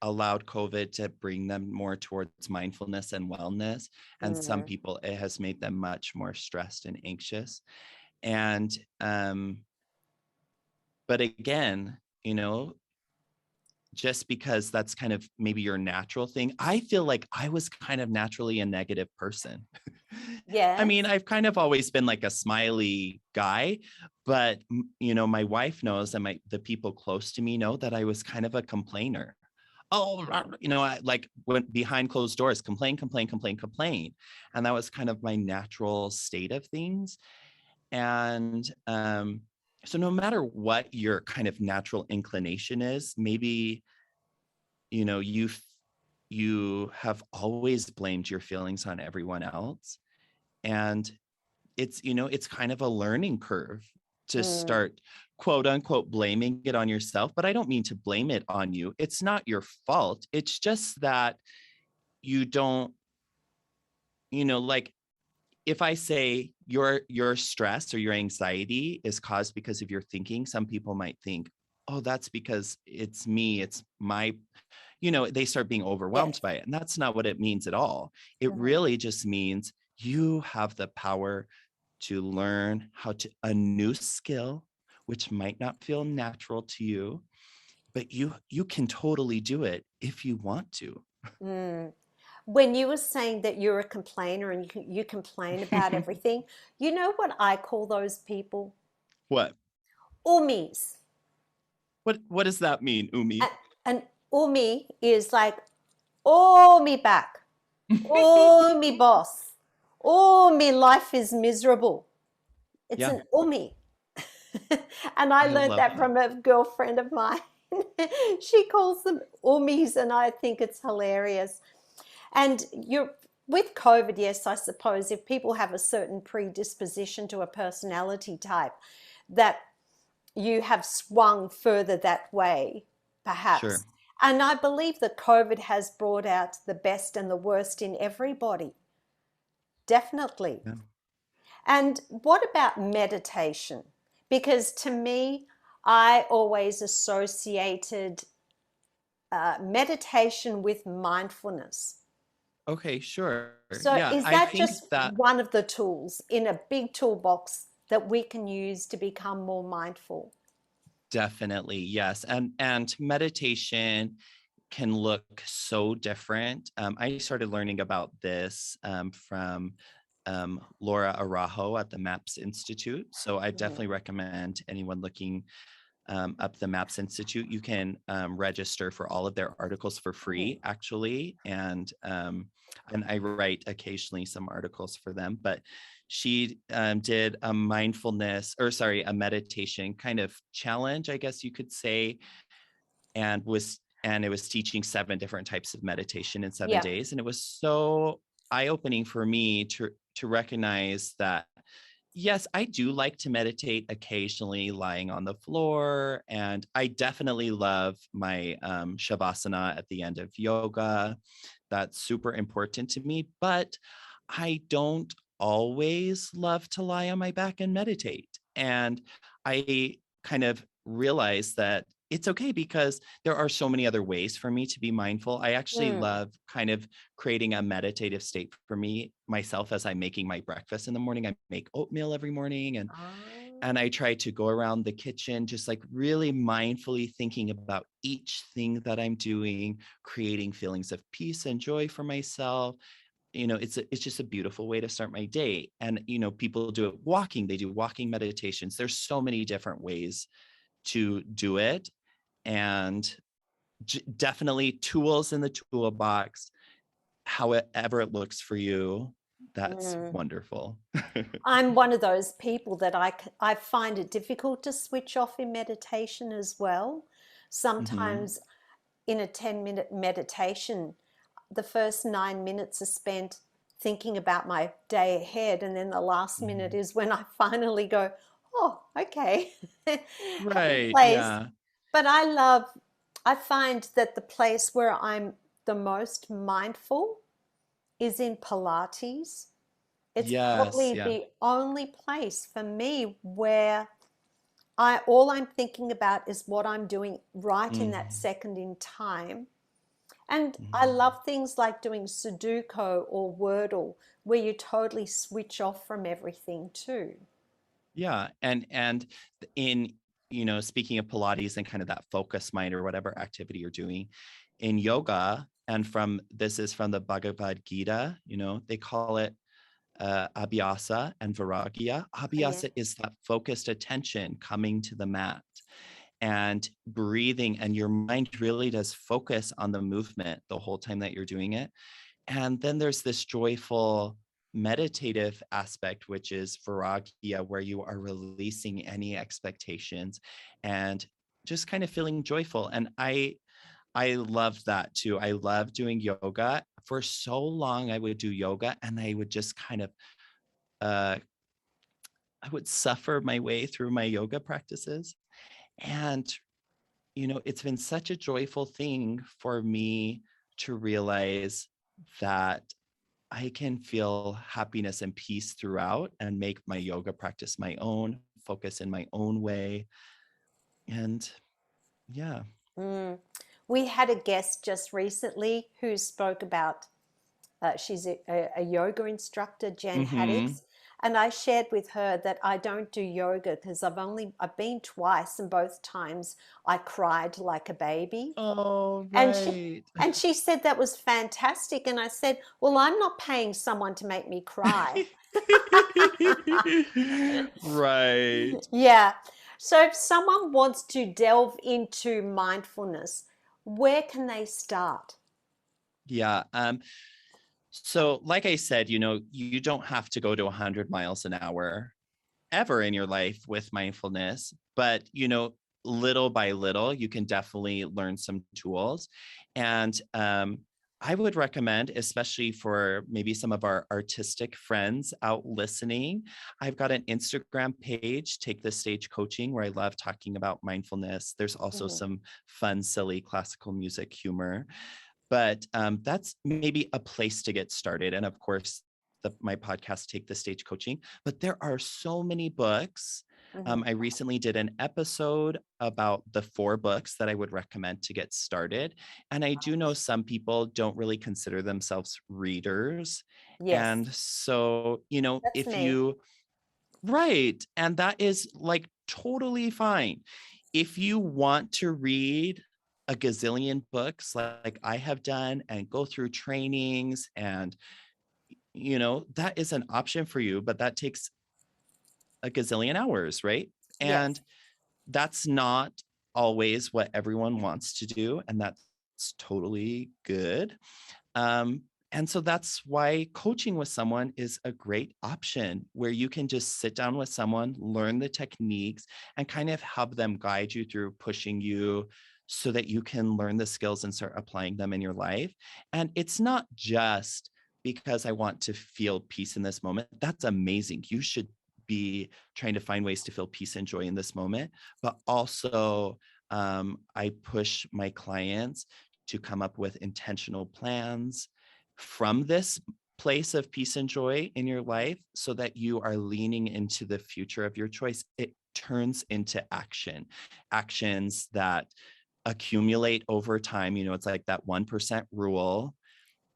allowed COVID to bring them more towards mindfulness and wellness. And some
Mm.
people, it has made them much more stressed and anxious. And, but again, just because that's kind of maybe your natural thing, I feel like I was kind of naturally a negative person. I mean,
Yes.
I've kind of always been like a smiley guy, but my wife knows, and the people close to me know that I was kind of a complainer. Oh, I like went behind closed doors, complain, complain, complain, complain. And that was kind of my natural state of things. And so no matter what your kind of natural inclination is, maybe, you know, you you have always blamed your feelings on everyone else. And it's kind of a learning curve to
Mm.
start quote unquote blaming it on yourself. But I don't mean to blame it on you. It's not your fault. It's just that you don't, like, if I say your stress or your anxiety is caused because of your thinking, some people might think, oh, that's because it's me, it's my, they start being overwhelmed
Yes.
by it. And that's not what it means at all. It
Mm-hmm.
really just means you have the power to learn a new skill, which might not feel natural to you, but you can totally do it if you want to.
Mm. When you were saying that you're a complainer and you complain about everything, you know what I call those people?
What?
Umis.
What does that mean,
And,
Umi?
and umi is like, oh, me back. Oh, me boss. Oh, me life is miserable. It's
Yeah,
an umi. And I
I
learned
love
that
that.
from a girlfriend of mine. She calls them umis, and I think it's hilarious. And you're with COVID, yes, I suppose if people have a certain predisposition to a personality type, that you have swung further that way,
Sure.
perhaps. And I believe that COVID has brought out the best and the worst in everybody, definitely.
Yeah.
And what about meditation? Because to me, I always associated meditation with mindfulness.
Okay, sure.
So,
Yeah,
is
I
that
think
just
that
one of the tools in a big toolbox that we can use to become more mindful?
definitely, yes. And meditation can look so different. I started learning about this from Laura Araujo at the MAPS Institute. So I
Mhm.
definitely recommend anyone looking up the Maps Institute, you can register for all of their articles for free, actually. And I write occasionally some articles for them, but she did a a meditation kind of challenge, I guess you could say, and it was teaching 7 different types of meditation in 7
Yeah.
days. And it was so eye-opening for me to recognize that, yes, I do like to meditate occasionally lying on the floor. And I definitely love my shavasana at the end of yoga. That's super important to me. But I don't always love to lie on my back and meditate. And I kind of realized that it's okay because there are so many other ways for me to be mindful. I actually love kind of creating a meditative state for me myself as I'm making my breakfast in the morning. I make oatmeal every morning, and I try to go around the kitchen just like really mindfully thinking about each thing that I'm doing, creating feelings of peace and joy for myself. It's just a beautiful way to start my day. And people do it walking, they do walking meditations. There's so many different ways to do it, and definitely tools in the toolbox, however it looks for you. That's wonderful.
I'm one of those people that I find it difficult to switch off in meditation as well.
Mm-hmm.
Sometimes in a 10-minute meditation, the first 9 minutes are spent thinking about my day ahead. And then the last minute
Mm-hmm.
is when I finally go, oh, okay, happy
Right.
place.
Yeah.
But I find that the place where I'm the most mindful is in Pilates. It's
Yes.
probably
Yeah.
the only place for me where all I'm thinking about is what I'm doing right in that
Mm-hmm.
second in time. And I
Mm-hmm.
love things like doing Sudoku or Wordle, where you totally switch off from everything too.
Yeah. And in, speaking of Pilates and kind of that focus mind or whatever activity you're doing in yoga, and this is from the Bhagavad Gita, they call it abhyasa and viragya.
Oh, yeah.
Abhyasa is that focused attention coming to the mat and breathing, and your mind really does focus on the movement the whole time that you're doing it. And then there's this joyful meditative aspect, which is viragya, where you are releasing any expectations and just kind of feeling joyful. And I love that too. I love doing yoga. For so long, I would do yoga and I would just kind of uh, I would suffer my way through my yoga practices. And, it's been such a joyful thing for me to realize that I can feel happiness and peace throughout and make my yoga practice my own, focus in my own way. And yeah.
Mm. We had a guest just recently who spoke about, she's a yoga instructor, Jen
Mm-hmm.
Haddix. And I shared with her that I don't do yoga because I've been twice, and both times I cried like a baby.
Oh,
And she
right.
and she said that was fantastic. And I said, well, I'm not paying someone to make me cry.
Right.
Yeah. So if someone wants to delve into mindfulness, where can they start?
Yeah. So like I said, you don't have to go to 100 miles an hour ever in your life with mindfulness, but little by little you can definitely learn some tools. And I would recommend, especially for maybe some of our artistic friends out listening, I've got an Instagram page, Take the Stage Coaching, where I love talking about mindfulness. There's also
Mhm.
some fun, silly classical music humor, but that's maybe a place to get started. And of course, my podcast, Take the Stage Coaching. But there are so many books.
Mhm.
I recently did an episode about the 4 books that I would recommend to get started. And I do know some people don't really consider themselves readers.
Yes,
And so,
that's
if
me.
you, right, and that is like totally fine. If you want to read a gazillion books like I have done and go through trainings, and that is an option for you, but that takes a gazillion hours, right? And
Yes.
that's not always what everyone wants to do, and that's totally good. Um, and so that's why coaching with someone is a great option, where you can just sit down with someone, learn the techniques, and kind of have them guide you through, pushing you so that you can learn the skills and start applying them in your life. And it's not just because I want to feel peace in this moment. That's amazing. You should be trying to find ways to feel peace and joy in this moment. But also, I push my clients to come up with intentional plans from this place of peace and joy in your life, so that you are leaning into the future of your choice. It turns into actions that accumulate over time. It's like that 1% rule,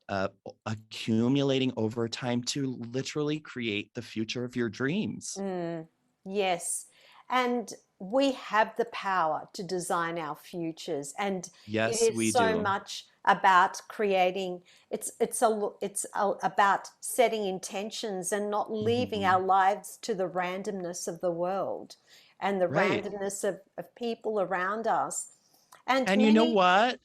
uh, accumulating over time to literally create the future of your dreams.
Mm, yes. And we have the power to design our futures. And it
Yes,
is
we
so
do.
much about creating, about setting intentions and not leaving our
Mhm.
lives to the randomness of the world and the
Right.
randomness of people around us. And
And you know
many,
what?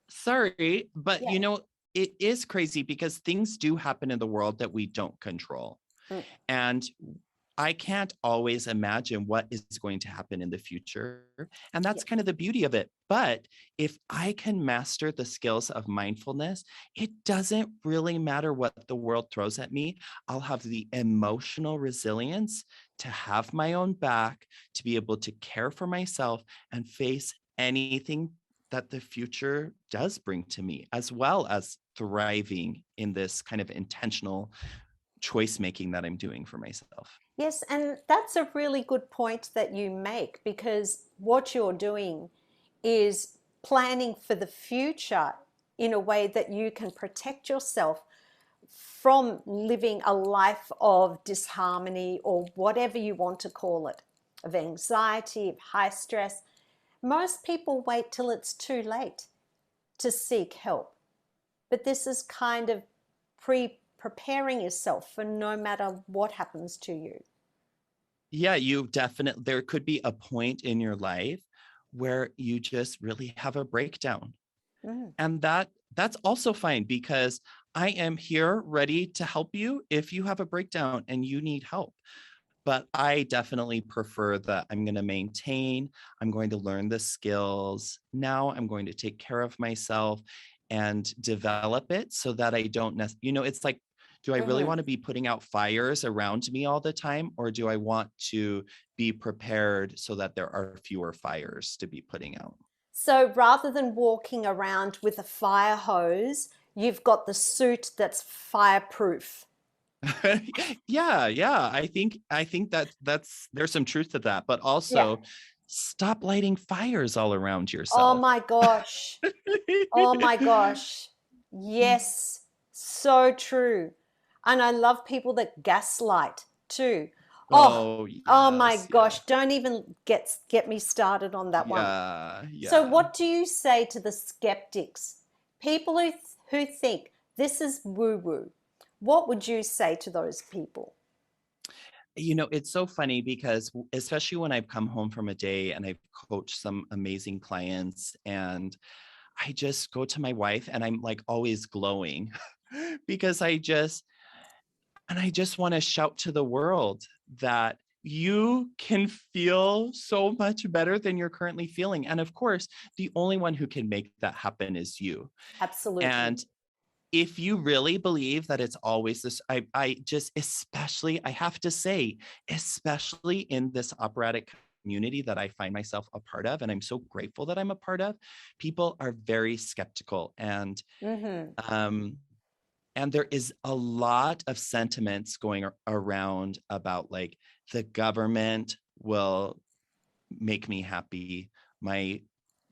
Sorry, but
yeah.
it is crazy because things do happen in the world that we don't control.
Mm,
And I can't always imagine what is going to happen in the future. And
yeah.
that's kind of the beauty of it. But if I can master the skills of mindfulness, it doesn't really matter what the world throws at me. I'll have the emotional resilience to have my own back, to be able to care for myself and face anything that the future does bring to me, as well as thriving in this kind of intentional choice making that I'm doing for myself.
Yes, and that's a really good point that you make, because what you're doing is planning for the future in a way that you can protect yourself from living a life of disharmony, or whatever you want to call it, of anxiety, of high stress. Most people wait till it's too late to seek help, but this is kind of preparing yourself for no matter what happens to you.
Yeah, you definitely, there could be a point in your life where you just really have a breakdown.
Mm.
And that's also fine, because I am here ready to help you if you have a breakdown and you need help. But I definitely prefer that I'm going to maintain, I'm going to learn the skills. Now I'm going to take care of myself and develop it so that I don't, it's like, do I really
Mm-hmm.
want to be putting out fires around me all the time? Or do I want to be prepared so that there are fewer fires to be putting out?
So rather than walking around with a fire hose, you've got the suit that's fireproof.
Yeah. I think that's there's some truth to that, but
Yeah.
also stop lighting fires all around
Oh
yourself.
my gosh. Oh my gosh. Yes. So true. And I love people that gaslight too. Oh,
Oh,
oh my
yes,
gosh.
yes.
Don't even get me started on that one.
Yeah,
So
yeah.
what do you say to the skeptics? People who think this is woo-woo. What would you say to those people?
It's so funny because especially when I've come home from a day and I've coached some amazing clients, and I just go to my wife and I'm like always glowing because I just want to shout to the world that you can feel so much better than you're currently feeling. And of course, the only one who can make that happen is you.
Absolutely.
And if you really believe that it's always this, I just, especially, I have to say, especially in this operatic community that I find myself a part of, and I'm so grateful that I'm a part of, people are very skeptical.
Mm-hmm.
Um, and there is a lot of sentiments going around about like the government will make me happy, my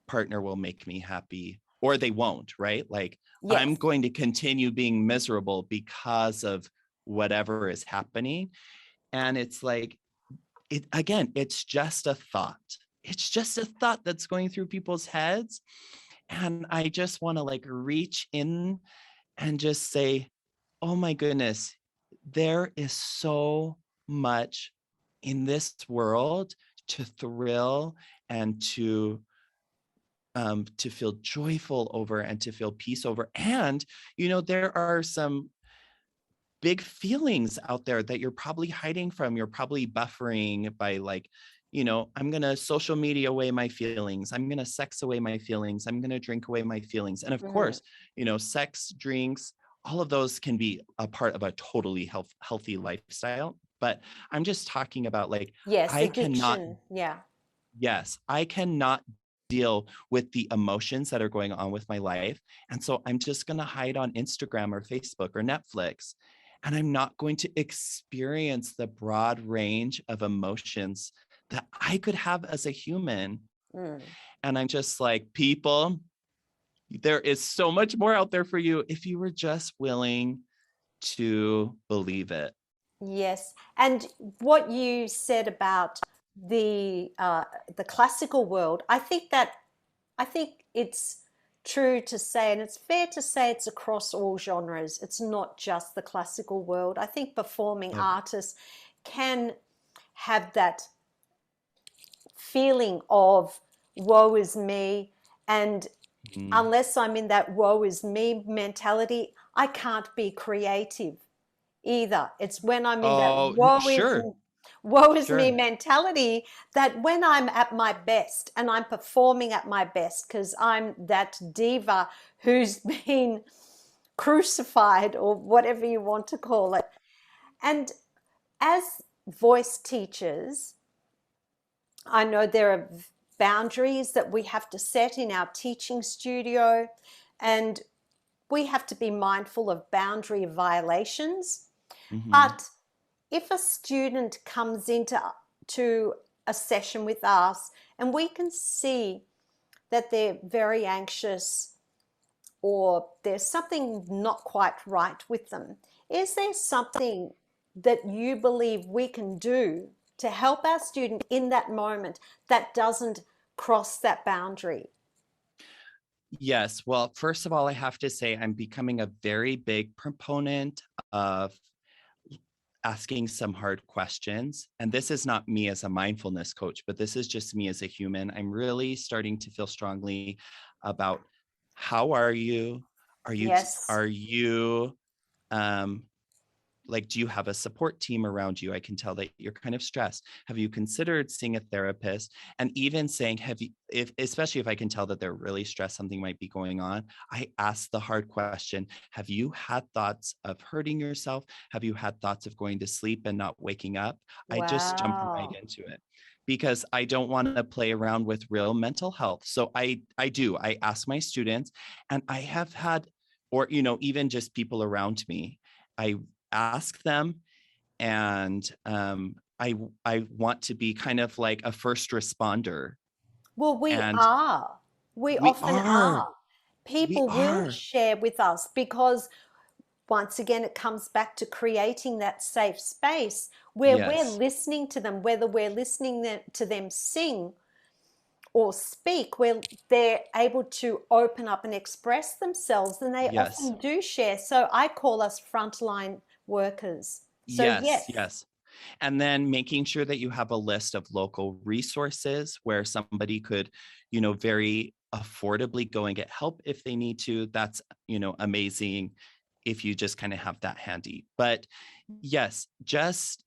partner will make me happy, or they won't, right? Like I'm
Yes.
going to continue being miserable because of whatever is happening. And it's like, it again, it's just a thought. It's just a thought that's going through people's heads. And I just want to like reach in and just say, oh my goodness, there is so much in this world to thrill and to feel joyful over and to feel peace over. And, there are some big feelings out there that you're probably hiding from. You're probably buffering by like, I'm going to social media away my feelings. I'm going to sex away my feelings. I'm going to drink away my feelings. And of
Mm.
course, sex, drinks, all of those can be a part of a totally healthy lifestyle. But I'm just talking about like,
Yes,
I cannot,
addiction. Yeah.
yes, I cannot deal with the emotions that are going on with my life. And so I'm just going to hide on Instagram or Facebook or Netflix. And I'm not going to experience the broad range of emotions that I could have as a human.
Mm.
And I'm just like, people, there is so much more out there for you if you were just willing to believe it.
Yes, and what you said about the classical world, I think it's true to say, and it's fair to say it's across all genres. It's not just the classical world. I think performing
Oh,
artists can have that feeling of woe is me, and
mm.
unless I'm in that woe is me mentality, I can't be creative either. It's when I'm in that
Oh, sure,
woe is me
sure.
mentality that when I'm at my best and I'm performing at my best because I'm that diva who's been crucified or whatever you want to call it. And as voice teachers, I know there are boundaries that we have to set in our teaching studio, and we have to be mindful of boundary violations.
Hmm.
But if a student comes into a session with us and we can see that they're very anxious or there's something not quite right with them, is there something that you believe we can do to help our student in that moment that doesn't cross that boundary?
Yes. Well, first of all, I have to say I'm becoming a very big proponent of asking some hard questions. And this is not me as a mindfulness coach, but this is just me as a human. I'm really starting to feel strongly about how are you?
Yes.
Are you um like, do you have a support team around you? I can tell that you're kind of stressed. Have you considered seeing a therapist? And even saying, have you, if, especially if I can tell that they're really stressed, something might be going on, I ask the hard question. Have you had thoughts of hurting yourself? Have you had thoughts of going to sleep and not waking up? I just jump right
Wow.
into it because I don't want to play around with real mental health. So I ask my students, and I have had, or, even just people around me, I ask them, and I want to be kind of like a first responder.
Well, we
And
are. We
we
often
are,
are.
we
People will
are.
share with us because once again, it comes back to creating that safe space where we're
Yes,
listening to them, whether we're listening to them sing or speak, where they're able to open up and express themselves, and they
yes,
often do share. So I call us frontline workers. So,
yes,
yes.
yes. And then making sure that you have a list of local resources where somebody could, very affordably go and get help if they need to. That's, amazing if you just kind of have that handy. But yes, just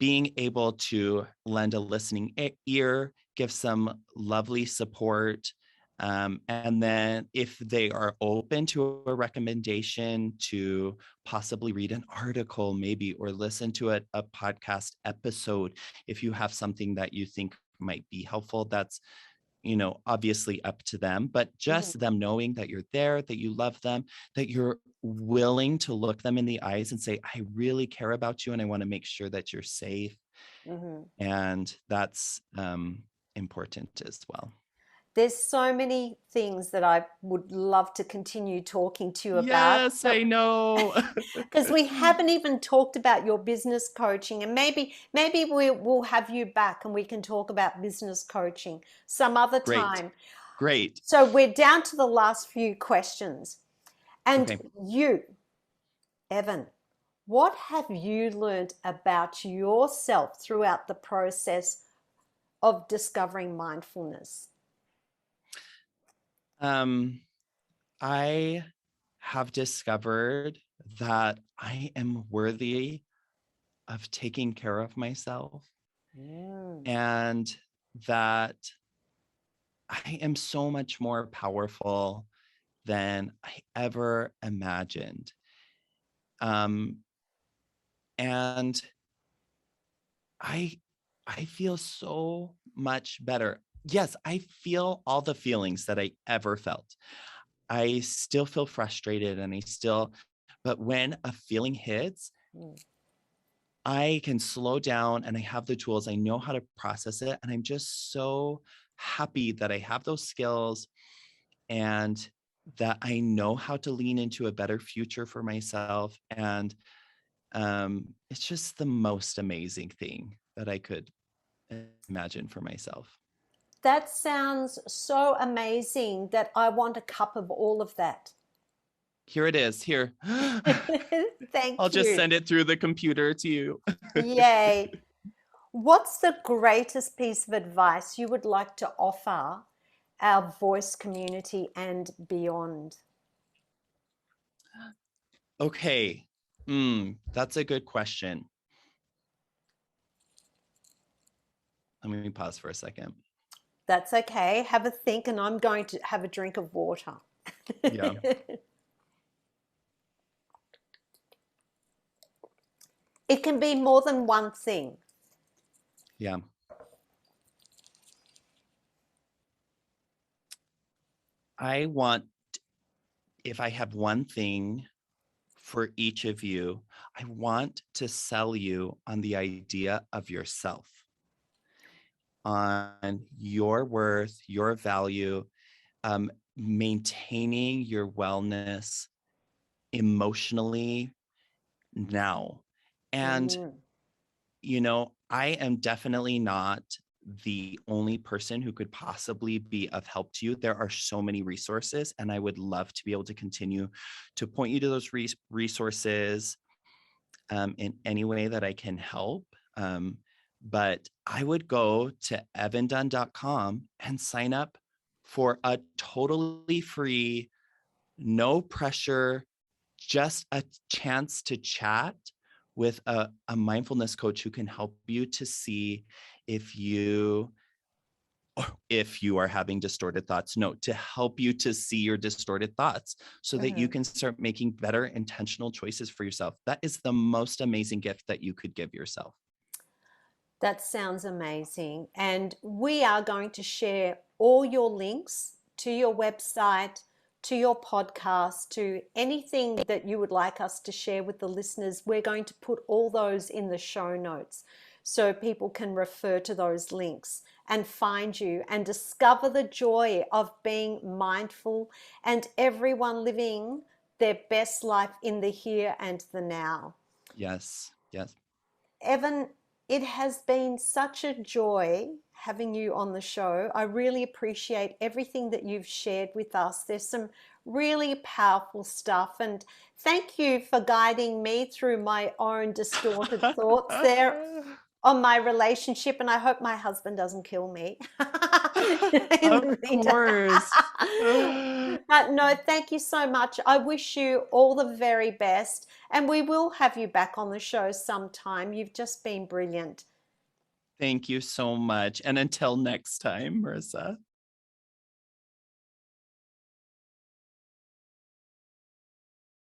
being able to lend a listening ear, give some lovely support. And then if they are open to a recommendation to possibly read an article, maybe, or listen to a podcast episode, if you have something that you think might be helpful, that's, obviously up to them, but just
Mm-hmm.
them knowing that you're there, that you love them, that you're willing to look them in the eyes and say, I really care about you and I want to make sure that you're safe.
Mm-hmm.
And that's important as well.
There's so many things that I would love to continue talking to you about,
Yes, I
but
know.
because we haven't even talked about your business coaching, and maybe we'll have you back and we can talk about business coaching some other
Great.
time.
Great.
So we're down to the last few questions. And
Okay.
you, Evan, what have you learned about yourself throughout the process of discovering mindfulness?
I have discovered that I am worthy of taking care of myself, and that I am so much more powerful than I ever imagined. Um, and I I feel so much better. Yes, I feel all the feelings that I ever felt. I still feel frustrated and but when a feeling hits,
Mm.
I can slow down and I have the tools. I know how to process it. And I'm just so happy that I have those skills and that I know how to lean into a better future for myself. And it's just the most amazing thing that I could imagine for myself.
That sounds so amazing that I want a cup of all of that.
Here it is. Here. I'll
Thank
just
you.
send it through the computer to you.
Yay. What's the greatest piece of advice you would like to offer our voice community and beyond?
Okay. That's a good question. Let me pause for a second.
That's okay. Have a think, and I'm going to have a drink of water.
Yeah.
It can be more than one thing.
Yeah. I want, if I have one thing for each of you, I want to sell you on the idea of yourself, on your worth, your value, maintaining your wellness emotionally now. And,
Mm.
I am definitely not the only person who could possibly be of help to you. There are so many resources, and I would love to be able to continue to point you to those resources in any way that I can help. But I would go to evandunn.com and sign up for a totally free, no pressure, just a chance to chat with a mindfulness coach who can help you to see if you are having distorted thoughts. No, to help you to see your distorted thoughts so that you
Mhm.
can start making better intentional choices for yourself. That is the most amazing gift that you could give yourself.
That sounds amazing. And we are going to share all your links to your website, to your podcast, to anything that you would like us to share with the listeners. We're going to put all those in the show notes so people can refer to those links and find you and discover the joy of being mindful and everyone living their best life in the here and the now.
Yes. Yes.
Evan, it has been such a joy having you on the show. I really appreciate everything that you've shared with us. There's some really powerful stuff, and thank you for guiding me through my own distorted thoughts there on my relationship, and I hope my husband doesn't kill me in
Of
the meantime.
course.
No, thank you so much. I wish you all the very best, and we will have you back on the show sometime. You've just been brilliant.
Thank you so much. And until next time, Marissa.